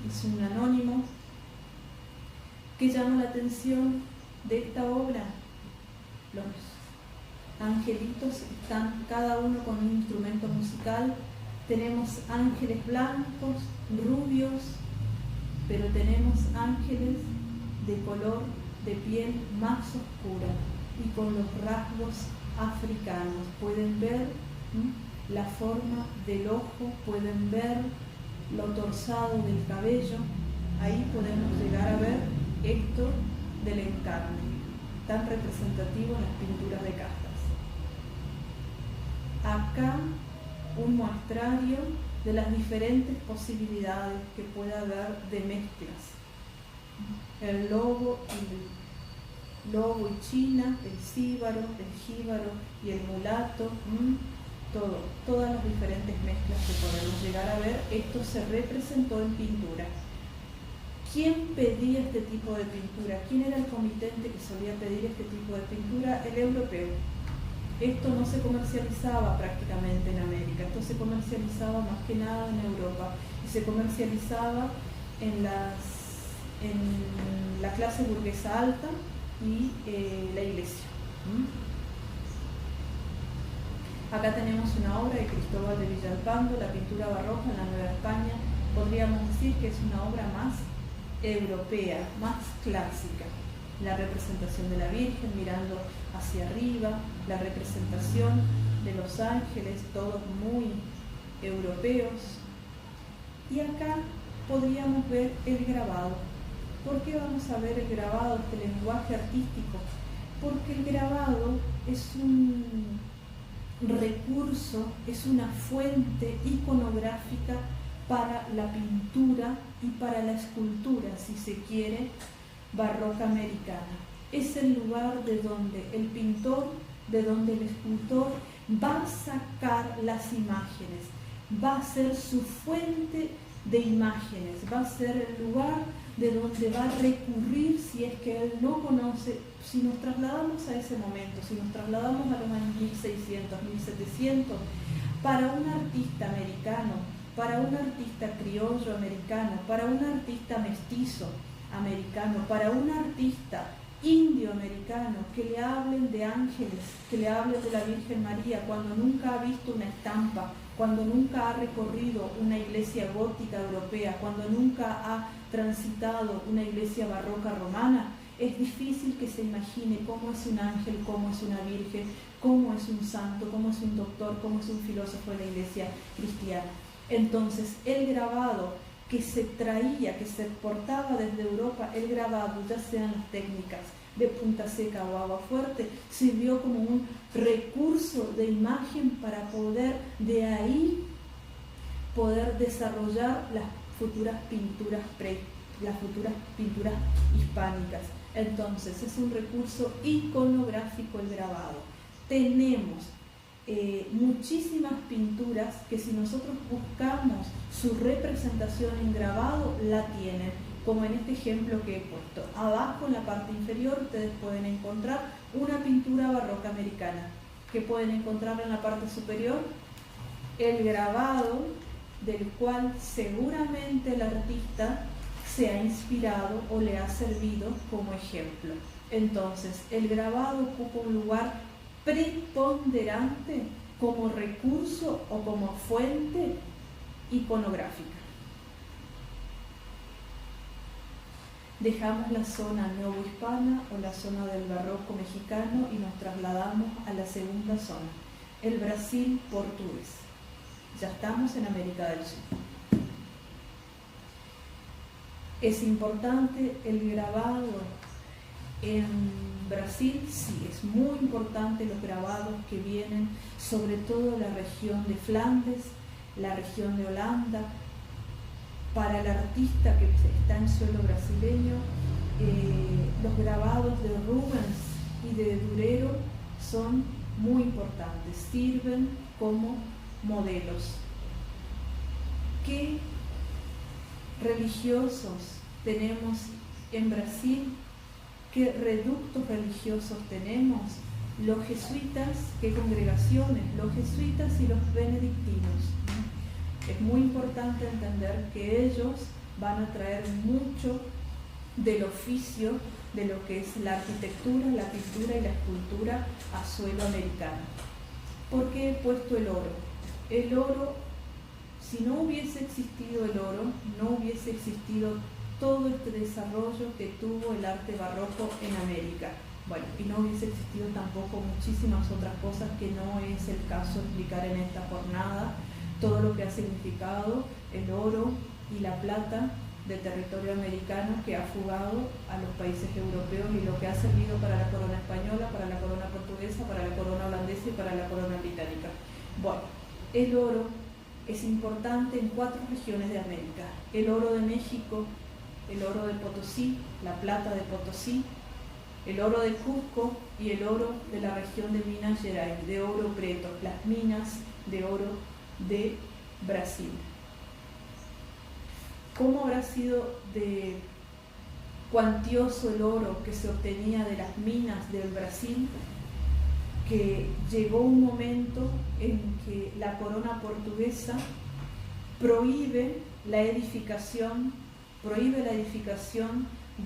es un anónimo, que llama la atención de esta obra. Los angelitos están cada uno con un instrumento musical. Tenemos ángeles blancos, rubios, pero tenemos ángeles de color de piel más oscura y con los rasgos africanos. Pueden ver la forma del ojo, pueden ver lo torzado del cabello. Ahí podemos llegar a ver esto del encarne, tan representativo en las pinturas de castas. Acá un muestrario de las diferentes posibilidades que puede haber de mezclas. El lobo y China, el jíbaro y el mulato, todas las diferentes mezclas que podemos llegar a ver. Esto se representó en pintura. ¿Quién pedía este tipo de pintura? ¿Quién era el comitente que solía pedir este tipo de pintura? El europeo. Esto no se comercializaba prácticamente en América, esto se comercializaba más que nada en Europa y se comercializaba en la clase burguesa alta y la iglesia. Acá tenemos una obra de Cristóbal de Villalpando, la pintura barroca en la Nueva España. Podríamos decir que es una obra más europea, más clásica. La representación de la Virgen mirando hacia arriba, la representación de los ángeles, todos muy europeos. Y acá podríamos ver el grabado. ¿Por qué vamos a ver el grabado, este lenguaje artístico? Porque el grabado es un recurso, es una fuente iconográfica para la pintura y para la escultura, si se quiere, barroca americana. Es el lugar de donde el pintor, de donde el escultor va a sacar las imágenes, va a ser su fuente de imágenes, va a ser el lugar de donde va a recurrir si es que él no conoce. Si nos trasladamos a ese momento, si nos trasladamos a los años 1600, 1700, para un artista americano, para un artista criollo americano, para un artista mestizo americano, para un artista indio americano, que le hablen de ángeles, que le hablen de la Virgen María, cuando nunca ha visto una estampa, cuando nunca ha recorrido una iglesia gótica europea, cuando nunca ha transitado una iglesia barroca romana, es difícil que se imagine cómo es un ángel, cómo es una virgen, cómo es un santo, cómo es un doctor, cómo es un filósofo de la iglesia cristiana. Entonces, el grabado que se traía, que se exportaba desde Europa, el grabado, ya sean las técnicas de punta seca o agua fuerte, sirvió como un recurso de imagen para poder de ahí poder desarrollar las futuras pinturas hispánicas. Entonces es un recurso iconográfico el grabado. Tenemos muchísimas pinturas que, si nosotros buscamos su representación en grabado, la tienen, como en este ejemplo que he puesto. Abajo, en la parte inferior, ustedes pueden encontrar una pintura barroca americana. ¿Qué pueden encontrar en la parte superior? El grabado del cual seguramente el artista se ha inspirado o le ha servido como ejemplo. Entonces, el grabado ocupa un lugar preponderante como recurso o como fuente iconográfica. Dejamos la zona neohispana o la zona del barroco mexicano y nos trasladamos a la segunda zona, el Brasil portugués. Ya estamos en América del Sur. ¿Es importante el grabado en Brasil? Sí, es muy importante los grabados que vienen sobre todo de la región de Flandes, la región de Holanda. Para el artista que está en suelo brasileño, los grabados de Rubens y de Durero son muy importantes, sirven como modelos. ¿Qué religiosos tenemos en Brasil? ¿Qué reductos religiosos tenemos? Los jesuitas, ¿qué congregaciones? Los jesuitas y los benedictinos. Es muy importante entender que ellos van a traer mucho del oficio de lo que es la arquitectura, la pintura y la escultura a suelo americano. ¿Por qué he puesto el oro? El oro, si no hubiese existido el oro, no hubiese existido todo este desarrollo que tuvo el arte barroco en América. Bueno, y no hubiese existido tampoco muchísimas otras cosas que no es el caso explicar en esta jornada, todo lo que ha significado el oro y la plata del territorio americano que ha fugado a los países europeos y lo que ha servido para la corona española, para la corona portuguesa, para la corona holandesa y para la corona británica. Bueno, el oro es importante en 4 regiones de América: el oro de México, el oro de Potosí, la plata de Potosí, el oro de Cusco y el oro de la región de Minas Gerais, de Ouro Preto, las minas de oro de Brasil. ¿Cómo habrá sido de cuantioso el oro que se obtenía de las minas del Brasil, que llegó un momento en que la corona portuguesa prohíbe la edificación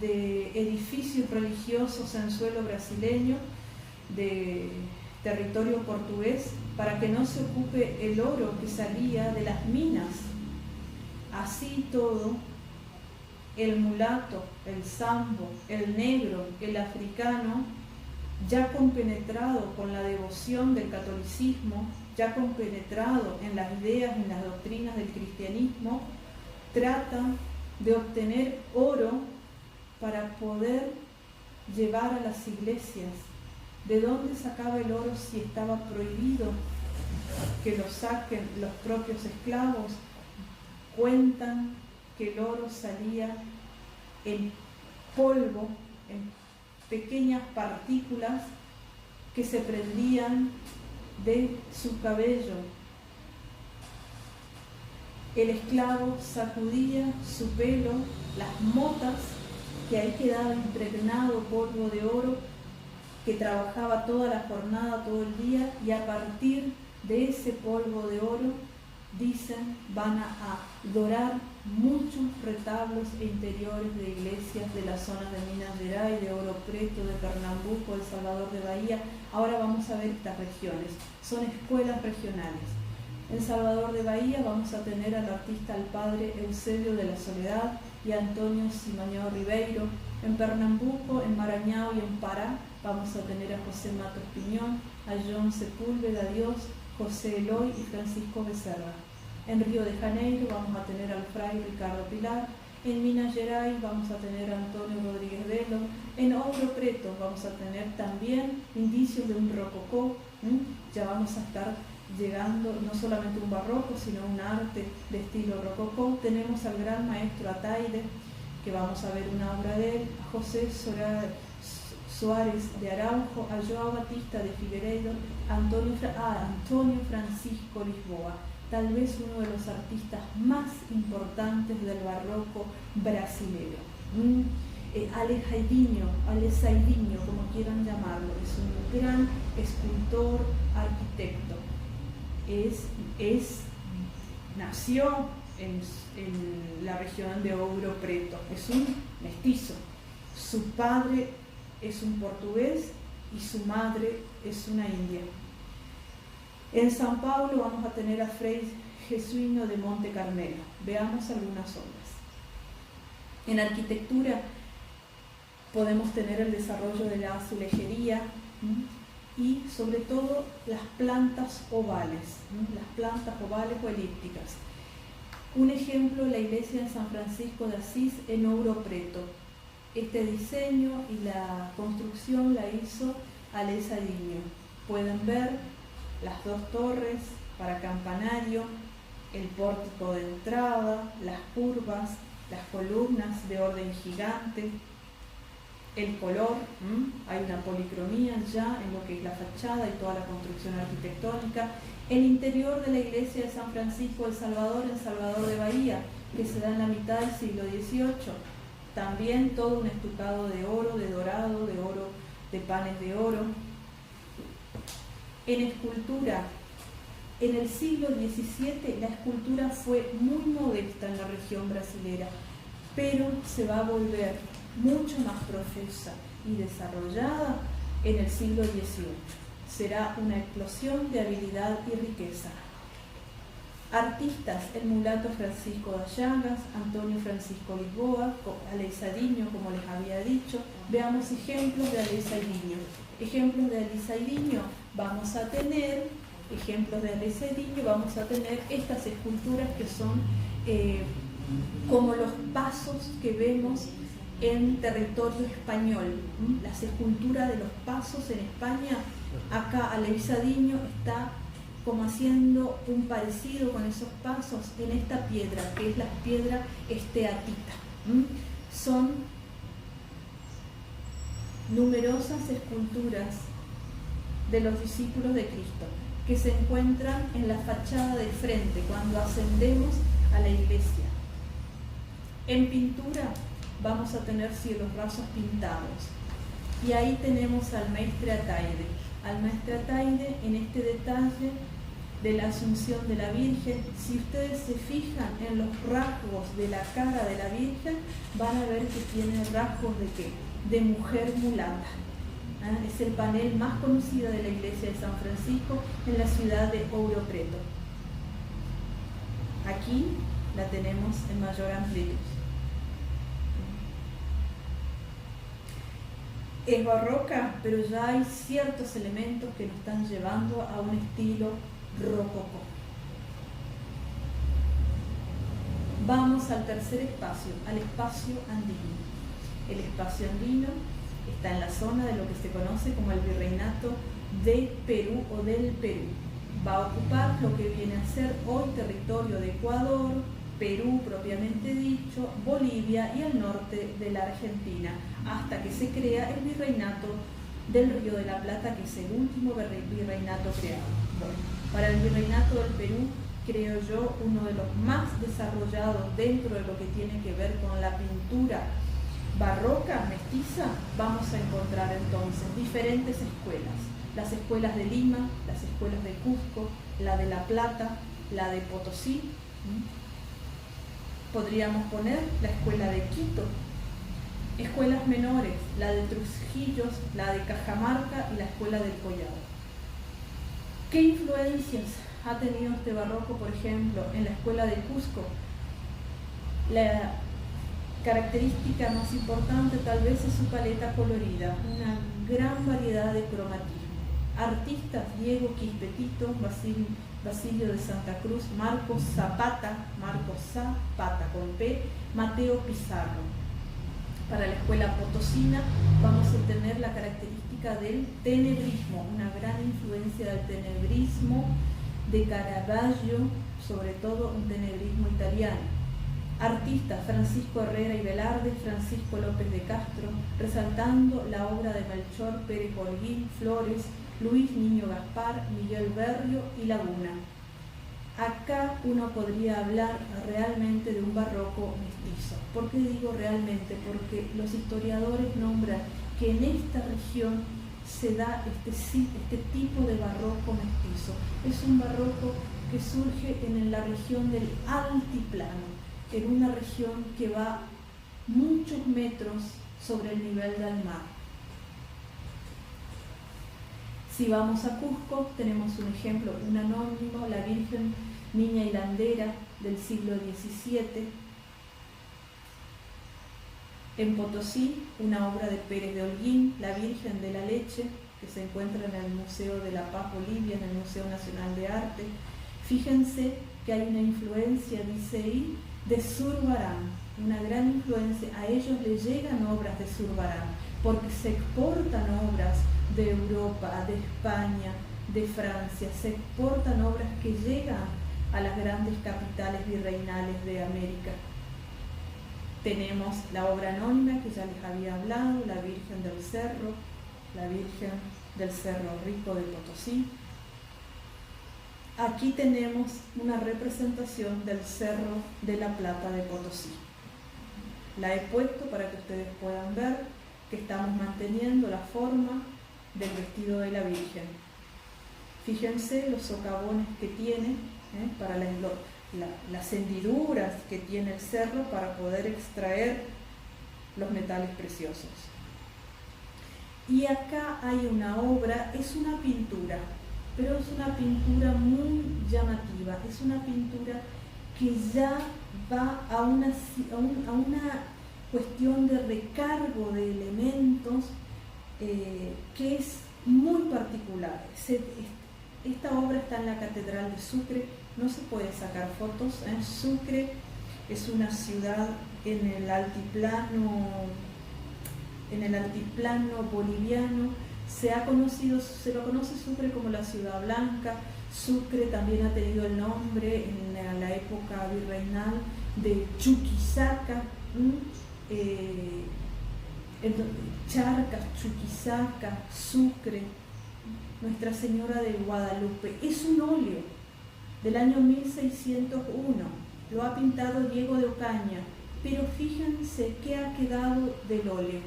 de edificios religiosos en suelo brasileño, de territorio portugués, para que no se ocupe el oro que salía de las minas? Así todo, el mulato, el sambo, el negro, el africano, ya compenetrado con la devoción del catolicismo, ya compenetrado en las ideas, en las doctrinas del cristianismo, tratan de obtener oro para poder llevar a las iglesias. ¿De dónde sacaba el oro si estaba prohibido que lo saquen los propios esclavos? Cuentan que el oro salía en polvo, en pequeñas partículas que se prendían de su cabello. El esclavo sacudía su pelo, las motas, que ahí quedaba impregnado polvo de oro, que trabajaba toda la jornada, todo el día, y a partir de ese polvo de oro, dicen, van a dorar muchos retablos e interiores de iglesias de las zonas de Minas Gerais, de Ouro Preto, de Pernambuco, de Salvador de Bahía. Ahora vamos a ver estas regiones, son escuelas regionales. En Salvador de Bahía vamos a tener al artista al padre Eusebio de la Soledad y Antonio Simañó Ribeiro. En Pernambuco, en Maranhão y en Pará vamos a tener a José Matos Piñón, a John Sepúlveda Dios, José Eloy y Francisco Becerra. En Río de Janeiro vamos a tener al fray Ricardo Pilar. En Minas Gerais vamos a tener a Antonio Rodríguez Velo. En Ouro Preto vamos a tener también indicios de un rococó. Ya vamos a estar llegando no solamente un barroco, sino un arte de estilo rococó. Tenemos al gran maestro Ataide, que vamos a ver una obra de él, a José Suárez de Araujo, a João Batista de Figueiredo, a Antonio Francisco Lisboa, tal vez uno de los artistas más importantes del barroco brasileño. Alesaidinho, como quieran llamarlo, es un gran escultor, arquitecto. Nació en la región de Ouro Preto, es un mestizo. Su padre es un portugués y su madre es una india. En São Paulo vamos a tener a Frei Jesuíno de Monte Carmelo. Veamos algunas obras. En arquitectura podemos tener el desarrollo de la azulejería y sobre todo las plantas ovales o elípticas. Un ejemplo, la iglesia de San Francisco de Asís en Ouro Preto. Este diseño y la construcción la hizo Alesaidinho. Pueden ver las 2 torres para campanario, el pórtico de entrada, las curvas, las columnas de orden gigante, el color, hay una policromía ya en lo que es la fachada y toda la construcción arquitectónica. El interior de la iglesia de San Francisco de Salvador en Salvador de Bahía, que se da en la mitad del siglo XVIII. También todo un estucado de oro, de dorado, de oro, de panes de oro. En escultura, en el siglo XVII la escultura fue muy modesta en la región brasilera, pero se va a volver mucho más profesa y desarrollada en el siglo XVIII. Será una explosión de habilidad y riqueza. Artistas, el mulato Francisco de Llagas, Antonio Francisco Lisboa, Aleisa Diño, como les había dicho. Veamos ejemplos de Aleisa Diño. Ejemplos de Aleisa Diño vamos a tener, estas esculturas que son como los pasos que vemos en territorio español. Las esculturas de los pasos en España, acá Aleisa Diño está como haciendo un parecido con esos pasos en esta piedra, que es la piedra esteatita. Son numerosas esculturas de los discípulos de Cristo que se encuentran en la fachada de frente cuando ascendemos a la iglesia. En pintura vamos a tener cielos rasos pintados, y ahí tenemos al Maestre Ataide. Al Maestre Ataide en este detalle de la Asunción de la Virgen. Si ustedes se fijan en los rasgos de la cara de la Virgen, van a ver que tiene rasgos de ¿qué? De mujer mulata. Es el panel más conocido de la iglesia de San Francisco en la ciudad de Ouro Preto. Aquí la tenemos en mayor amplitud. Es barroca, pero ya hay ciertos elementos que nos están llevando a un estilo rococó. Vamos al tercer espacio, al espacio andino. El espacio andino está en la zona de lo que se conoce como el Virreinato de Perú o del Perú. Va a ocupar lo que viene a ser hoy territorio de Ecuador, Perú propiamente dicho, Bolivia y el norte de la Argentina, hasta que se crea el Virreinato del Río de la Plata, que es el último virreinato creado. Bueno, para el Virreinato del Perú, creo yo, uno de los más desarrollados dentro de lo que tiene que ver con la pintura barroca, mestiza, vamos a encontrar entonces diferentes escuelas. Las escuelas de Lima, las escuelas de Cusco, la de La Plata, la de Potosí. Podríamos poner la escuela de Quito. Escuelas menores, la de Trujillo, la de Cajamarca y la escuela del Collado. ¿Qué influencias ha tenido este barroco, por ejemplo, en la escuela de Cusco? La característica más importante tal vez es su paleta colorida, una gran variedad de cromatismo. Artistas: Diego Quispetito, Basilio de Santa Cruz, Marcos Zapata con P, Mateo Pizarro. Para la escuela potosina vamos a tener la característica del tenebrismo, una gran influencia del tenebrismo de Caravaggio, sobre todo un tenebrismo italiano. Artistas: Francisco Herrera y Velarde, Francisco López de Castro, resaltando la obra de Melchor Pérez Holguín Flores, Luis Niño Gaspar, Miguel Berrio y Laguna. Acá uno podría hablar realmente de un barroco mestizo. ¿Por qué digo realmente? Porque los historiadores nombran que en esta región se da este tipo de barroco mestizo. Es un barroco que surge en la región del altiplano, en una región que va muchos metros sobre el nivel del mar. Si vamos a Cusco, tenemos un ejemplo, un anónimo, la Virgen Niña Hilandera del siglo XVII. En Potosí, una obra de Pérez de Holguín, la Virgen de la Leche, que se encuentra en el Museo de la Paz Bolivia, en el Museo Nacional de Arte. Fíjense que hay una influencia, dice ahí, de Zurbarán, una gran influencia. A ellos les llegan obras de Zurbarán, porque se exportan obras de Europa, de España, de Francia, se exportan obras que llegan a las grandes capitales virreinales de América. Tenemos la obra anónima que ya les había hablado, la Virgen del Cerro, la Virgen del Cerro Rico de Potosí. Aquí tenemos una representación del Cerro de la Plata de Potosí. La he puesto para que ustedes puedan ver que estamos manteniendo la forma del vestido de la Virgen. Fíjense los socavones que tiene, para las hendiduras que tiene el cerro para poder extraer los metales preciosos. Y acá hay una obra, es una pintura, pero es una pintura muy llamativa, es una pintura que ya va a una cuestión de recargo de elementos que es muy particular. Esta obra está en la Catedral de Sucre, no se puede sacar fotos. Sucre es una ciudad en el altiplano boliviano. Se lo conoce Sucre como la Ciudad Blanca. Sucre también ha tenido el nombre en la época virreinal de Chuquisaca, Charcas, Chuquisaca, Sucre, Nuestra Señora de Guadalupe. Es un óleo del año 1601, lo ha pintado Diego de Ocaña, pero fíjense qué ha quedado del óleo.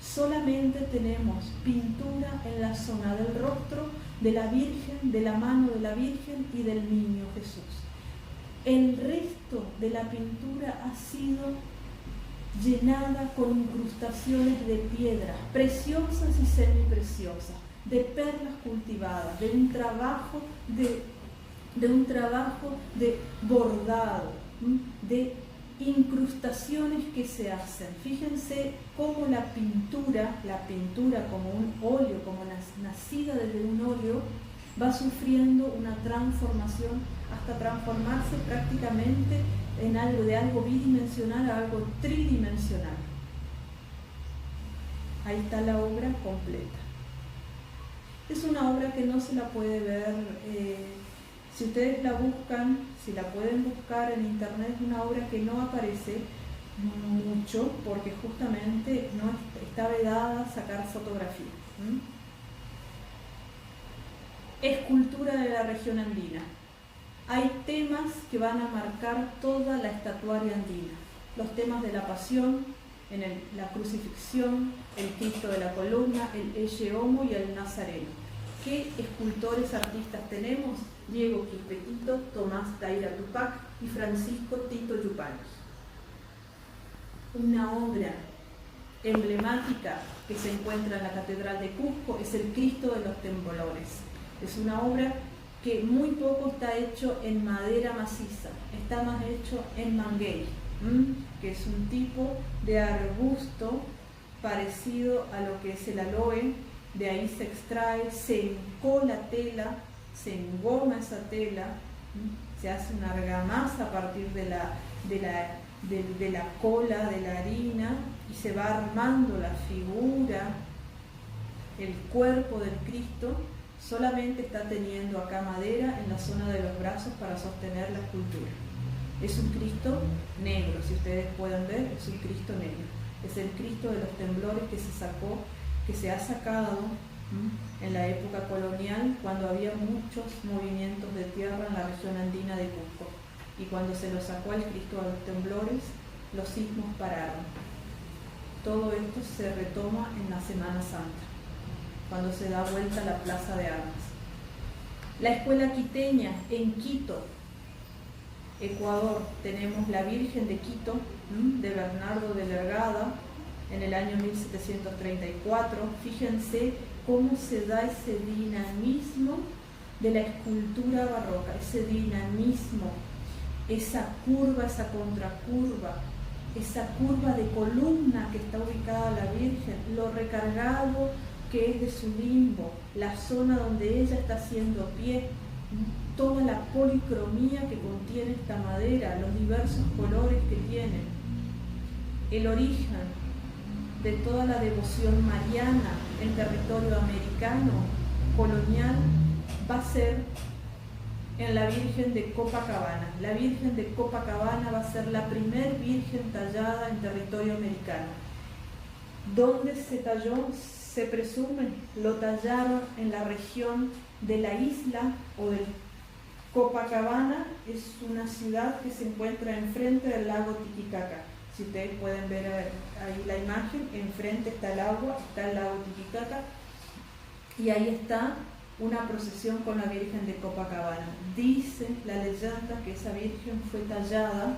Solamente tenemos pintura en la zona del rostro de la Virgen, de la mano de la Virgen y del Niño Jesús. El resto de la pintura ha sido llenada con incrustaciones de piedras preciosas y semipreciosas, de perlas cultivadas, de un trabajo de bordado, de incrustaciones que se hacen. Fíjense cómo la pintura como un óleo, como nacida desde un óleo, va sufriendo una transformación hasta transformarse prácticamente en algo bidimensional a algo tridimensional. Ahí está la obra completa. Es una obra que no se la puede ver, si ustedes la buscan, si la pueden buscar en internet, es una obra que no aparece mucho porque justamente no está vedada sacar fotografías. Escultura de la región andina. Hay temas que van a marcar toda la estatuaria andina. Los temas de la pasión, la crucifixión, el Cristo de la columna, el Ecce Homo y el Nazareno. ¿Qué escultores artistas tenemos? Diego Quispetito, Tomás Taira Tupac y Francisco Tito Yupanos. Una obra emblemática que se encuentra en la Catedral de Cusco es el Cristo de los Temblores. Es una obra que muy poco está hecho en madera maciza, está más hecho en manguey, que es un tipo de arbusto parecido a lo que es el aloe. De ahí se extrae, se encola tela, se engoma esa tela, se hace una argamasa a partir de la cola de la harina y se va armando la figura, el cuerpo del Cristo. Solamente está teniendo acá madera en la zona de los brazos para sostener la escultura. Es un Cristo negro, si ustedes pueden ver, es un Cristo negro. Es el Cristo de los temblores que se ha sacado en la época colonial, cuando había muchos movimientos de tierra en la región andina de Cusco. Y cuando se lo sacó al Cristo de los temblores, los sismos pararon. Todo esto se retoma en la Semana Santa, cuando se da vuelta a la Plaza de Armas. La escuela quiteña en Quito, Ecuador, tenemos la Virgen de Quito, de Bernardo de Lergada, en el año 1734. Fíjense cómo se da ese dinamismo de la escultura barroca, ese dinamismo, esa curva, esa contracurva, esa curva de columna que está ubicada la Virgen, lo recargado que es de su limbo, la zona donde ella está haciendo pie, toda la policromía que contiene esta madera, los diversos colores que tiene, el origen de toda la devoción mariana en territorio americano, colonial, va a ser en la Virgen de Copacabana. La Virgen de Copacabana va a ser la primer virgen tallada en territorio americano. ¿Dónde se talló? Se presume, lo tallaron en la región de la isla o del Copacabana. Es una ciudad que se encuentra enfrente del lago Titicaca. Si ustedes pueden ver ahí la imagen, enfrente está el agua, está el lago Titicaca, y ahí está una procesión con la Virgen de Copacabana. Dice la leyenda que esa Virgen fue tallada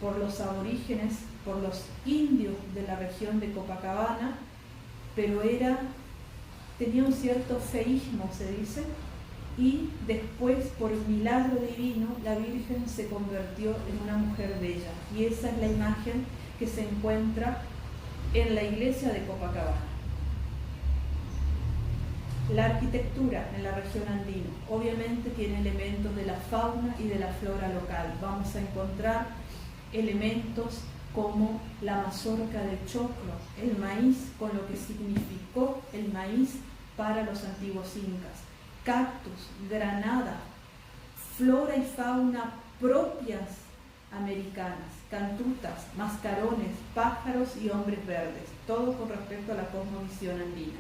por los aborígenes, por los indios de la región de Copacabana, pero era tenía un cierto feísmo, se dice, y después, por milagro divino, la Virgen se convirtió en una mujer bella. Y esa es la imagen que se encuentra en la iglesia de Copacabana. La arquitectura en la región andina obviamente tiene elementos de la fauna y de la flora local. Vamos a encontrar elementos como la mazorca de choclo, el maíz, con lo que significó el maíz para los antiguos incas, cactus, granada, flora y fauna propias americanas, cantutas, mascarones, pájaros y hombres verdes, todo con respecto a la cosmovisión andina.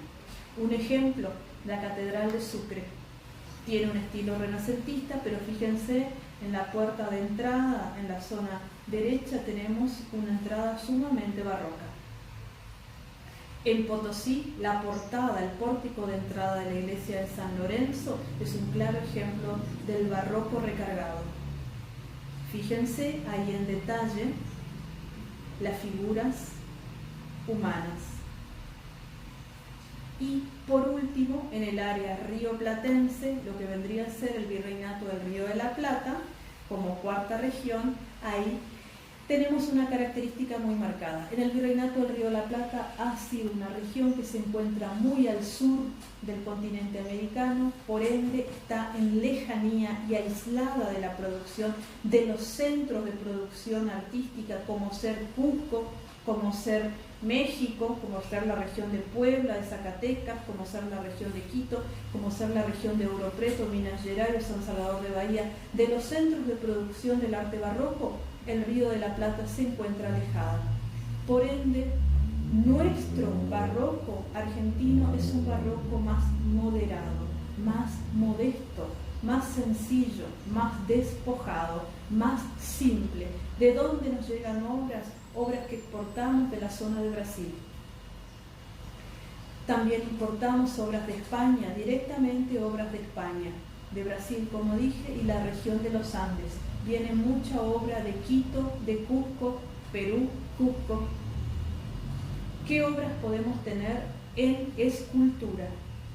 Un ejemplo, la Catedral de Sucre. Tiene un estilo renacentista, pero fíjense, en la puerta de entrada, en la zona derecha, tenemos una entrada sumamente barroca. En Potosí, la portada, el pórtico de entrada de la iglesia de San Lorenzo es un claro ejemplo del barroco recargado. Fíjense ahí en detalle las figuras humanas. Y por último, en el área rioplatense, lo que vendría a ser el virreinato del Río de la Plata, como cuarta región, ahí tenemos una característica muy marcada. En el virreinato del Río de la Plata ha sido una región que se encuentra muy al sur del continente americano, por ende está en lejanía y aislada de la producción, de los centros de producción artística, como ser Cusco, como ser México, como ser la región de Puebla, de Zacatecas, como ser la región de Quito, como ser la región de Ouro Preto, Minas Gerais, San Salvador de Bahía. De los centros de producción del arte barroco, el Río de la Plata se encuentra alejada. Por ende, nuestro barroco argentino es un barroco más moderado, más modesto, más sencillo, más despojado, más simple. ¿De dónde nos llegan obras? Obras que exportamos de la zona de Brasil. También importamos obras de España, directamente obras de España, de Brasil, como dije, y la región de los Andes. Viene mucha obra de Quito, de Cusco, Perú, Cusco. ¿Qué obras podemos tener en escultura?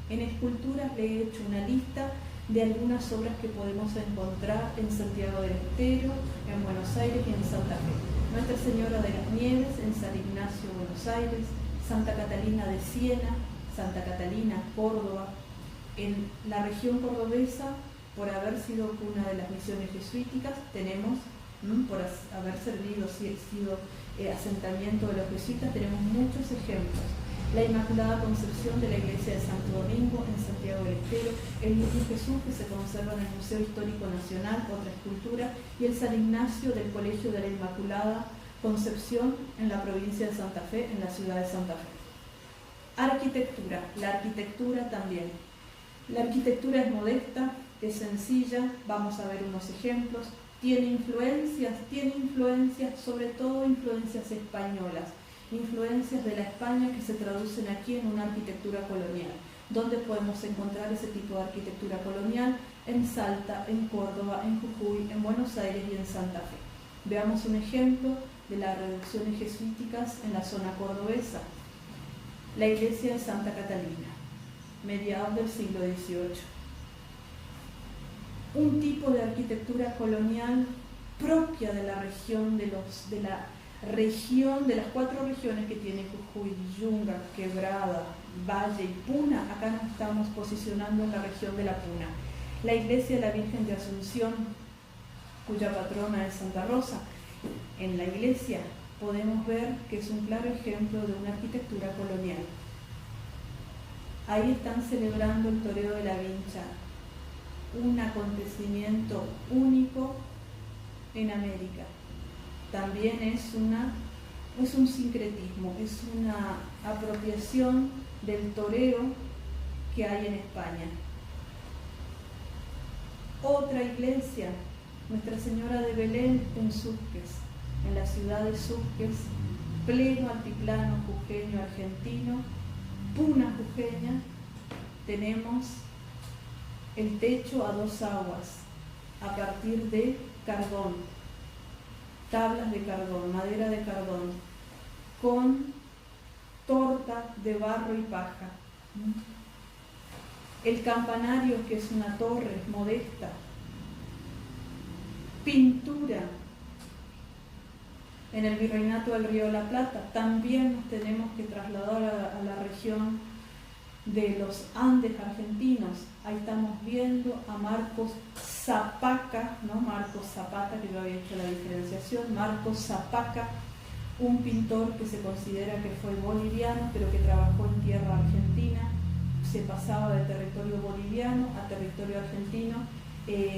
En esculturas le he hecho una lista de algunas obras que podemos encontrar en Santiago del Estero, en Buenos Aires y en Santa Fe. Nuestra Señora de las Nieves en San Ignacio, Buenos Aires, Santa Catalina de Siena, Santa Catalina, Córdoba. En la región cordobesa, por haber sido una de las misiones jesuíticas, tenemos, por haber sido asentamiento de los jesuitas, tenemos muchos ejemplos. La Inmaculada Concepción de la Iglesia de Santo Domingo en Santiago del Estero, el Niño Jesús que se conserva en el Museo Histórico Nacional, otra escultura, y el San Ignacio del Colegio de la Inmaculada Concepción en la provincia de Santa Fe, en la ciudad de Santa Fe. Arquitectura, la arquitectura también. La arquitectura es modesta, es sencilla, vamos a ver unos ejemplos, tiene influencias, sobre todo influencias españolas, influencias de la España que se traducen aquí en una arquitectura colonial. ¿Dónde podemos encontrar ese tipo de arquitectura colonial? En Salta, en Córdoba, en Jujuy, en Buenos Aires y en Santa Fe. Veamos un ejemplo de las reducciones jesuíticas en la zona cordobesa. La iglesia de Santa Catalina, mediados del siglo XVIII. Un tipo de arquitectura colonial propia de la región de las 4 regiones que tiene Jujuy, Yunga, Quebrada, Valle y Puna. Acá nos estamos posicionando en la región de la Puna. La iglesia de la Virgen de Asunción, cuya patrona es Santa Rosa. En la iglesia podemos ver que es un claro ejemplo de una arquitectura colonial. Ahí están celebrando el toreo de la Vincha, un acontecimiento único en América. También es un sincretismo, es una apropiación del toreo que hay en España. Otra iglesia, Nuestra Señora de Belén en Susques, en la ciudad de Susques, pleno altiplano jujeño argentino, Puna jujeña, tenemos el techo a 2 aguas, a partir de carbón, tablas de carbón, madera de carbón, con torta de barro y paja. El campanario, que es una torre modesta. Pintura en el Virreinato del Río de la Plata. También nos tenemos que trasladar a la región de los Andes argentinos. Ahí estamos viendo a Marcos Zapaca, ¿no? Marcos Zapata, que yo había hecho la diferenciación. Marcos Zapaca, un pintor que se considera que fue boliviano, pero que trabajó en tierra argentina. Se pasaba de territorio boliviano a territorio argentino.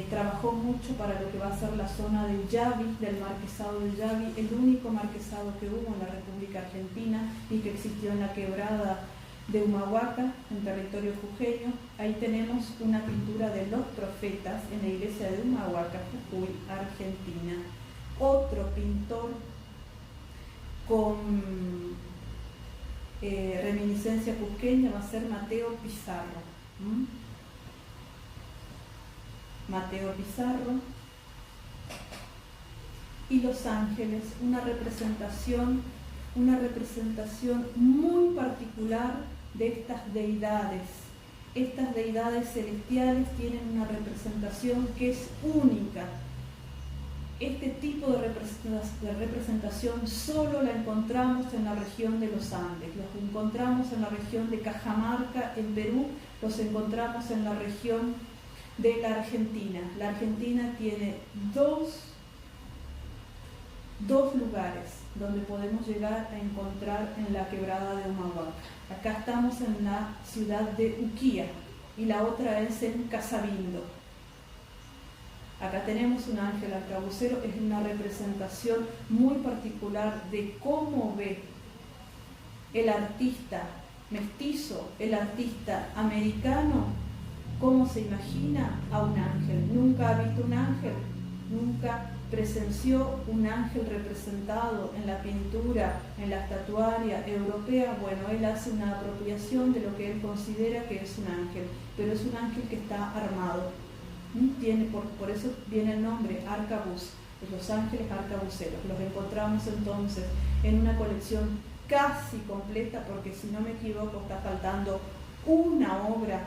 Trabajó mucho para lo que va a ser la zona del Yavi, del marquesado del Yavi, el único marquesado que hubo en la República Argentina y que existió en la quebrada de Humahuaca, en territorio jujeño. Ahí tenemos una pintura de los profetas en la iglesia de Humahuaca, Jujuy, Argentina. Otro pintor con reminiscencia cusqueña va a ser Mateo Pizarro. Mateo Pizarro. Y Los Ángeles, una representación muy particular de estas deidades. Estas deidades celestiales tienen una representación que es única. Este tipo de representación solo la encontramos en la región de los Andes, los encontramos en la región de Cajamarca, en Perú, los encontramos en la región de la Argentina. La Argentina tiene dos lugares donde podemos llegar a encontrar en la quebrada de Humahuaca. Acá estamos en la ciudad de Uquía y la otra es en Casabindo. Acá tenemos un ángel arcabucero, es una representación muy particular de cómo ve el artista mestizo, el artista americano, cómo se imagina a un ángel. Nunca ha visto un ángel, nunca presenció un ángel representado en la pintura, en la estatuaria europea. Bueno, él hace una apropiación de lo que él considera que es un ángel, pero es un ángel que está armado. Por eso viene el nombre arcabuz, los ángeles arcabuceros. Los encontramos entonces en una colección casi completa, porque si no me equivoco está faltando una obra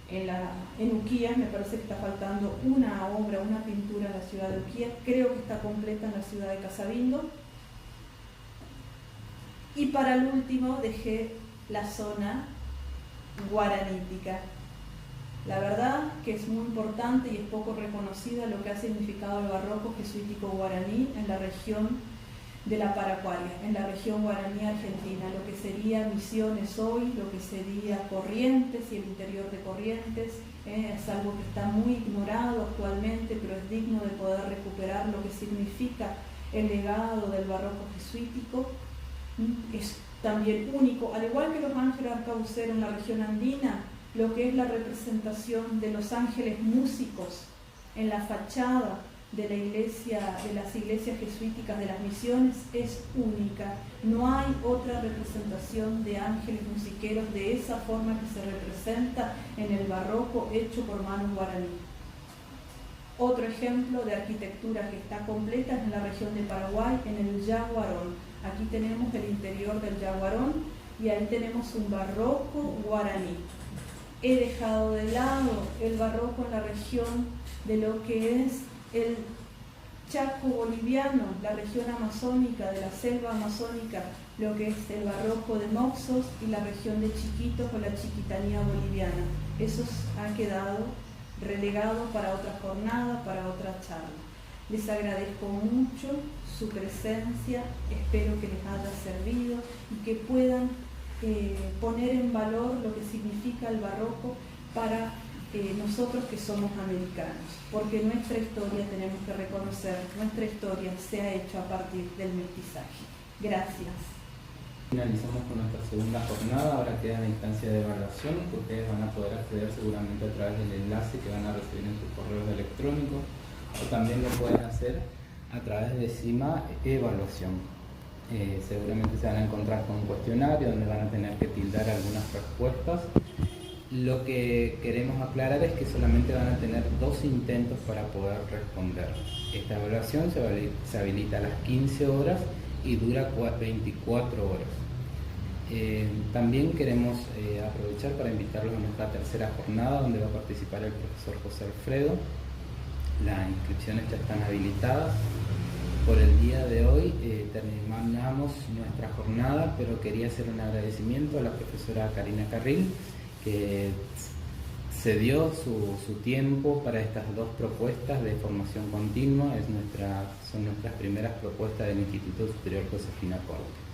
en Uquía. Me parece que está faltando una obra, una pintura en la ciudad de Uquía. Creo que está completa en la ciudad de Casabindo. Y para el último dejé la zona guaranítica. La verdad que es muy importante y es poco reconocida lo que ha significado el barroco jesuítico guaraní en la región de la Paraguaria, en la región guaraní argentina, lo que sería Misiones hoy, lo que sería Corrientes y el interior de Corrientes. Es algo que está muy ignorado actualmente, pero es digno de poder recuperar lo que significa el legado del barroco jesuítico. Es también único, al igual que los ángeles arcabuceros en la región andina, lo que es la representación de los ángeles músicos en la fachada de la iglesia, de las iglesias jesuíticas de las misiones, es única. No hay otra representación de ángeles musiqueros de esa forma que se representa en el barroco hecho por manos guaraní. Otro ejemplo de arquitectura que está completa es en la región de Paraguay, en el Yaguarón. Aquí tenemos el interior del Yaguarón y ahí tenemos un barroco guaraní. He dejado de lado el barroco en la región de lo que es el Chaco boliviano, la región amazónica, de la selva amazónica, lo que es el barroco de Moxos y la región de Chiquitos o la chiquitanía boliviana. Eso ha quedado relegado para otra jornada, para otra charla. Les agradezco mucho su presencia, espero que les haya servido y que puedan poner en valor lo que significa el barroco para nosotros que somos americanos, porque nuestra historia, tenemos que reconocer, nuestra historia se ha hecho a partir del mestizaje. Gracias. Finalizamos con nuestra segunda jornada. Ahora queda la instancia de evaluación, que ustedes van a poder acceder seguramente a través del enlace que van a recibir en sus correos electrónicos, o también lo pueden hacer a través de CIMA Evaluación. Seguramente se van a encontrar con un cuestionario donde van a tener que tildar algunas respuestas. Lo que queremos aclarar es que solamente van a tener 2 intentos para poder responder. Esta evaluación se habilita a las 15 horas y dura 24 horas. También queremos aprovechar para invitarlos a nuestra tercera jornada, donde va a participar el profesor José Alfredo. Las inscripciones ya están habilitadas. Por el día de hoy terminamos nuestra jornada, pero quería hacer un agradecimiento a la profesora Karina Carril, que cedió su tiempo para estas dos propuestas de formación continua. Son nuestras primeras propuestas del Instituto Superior Josefina Corte.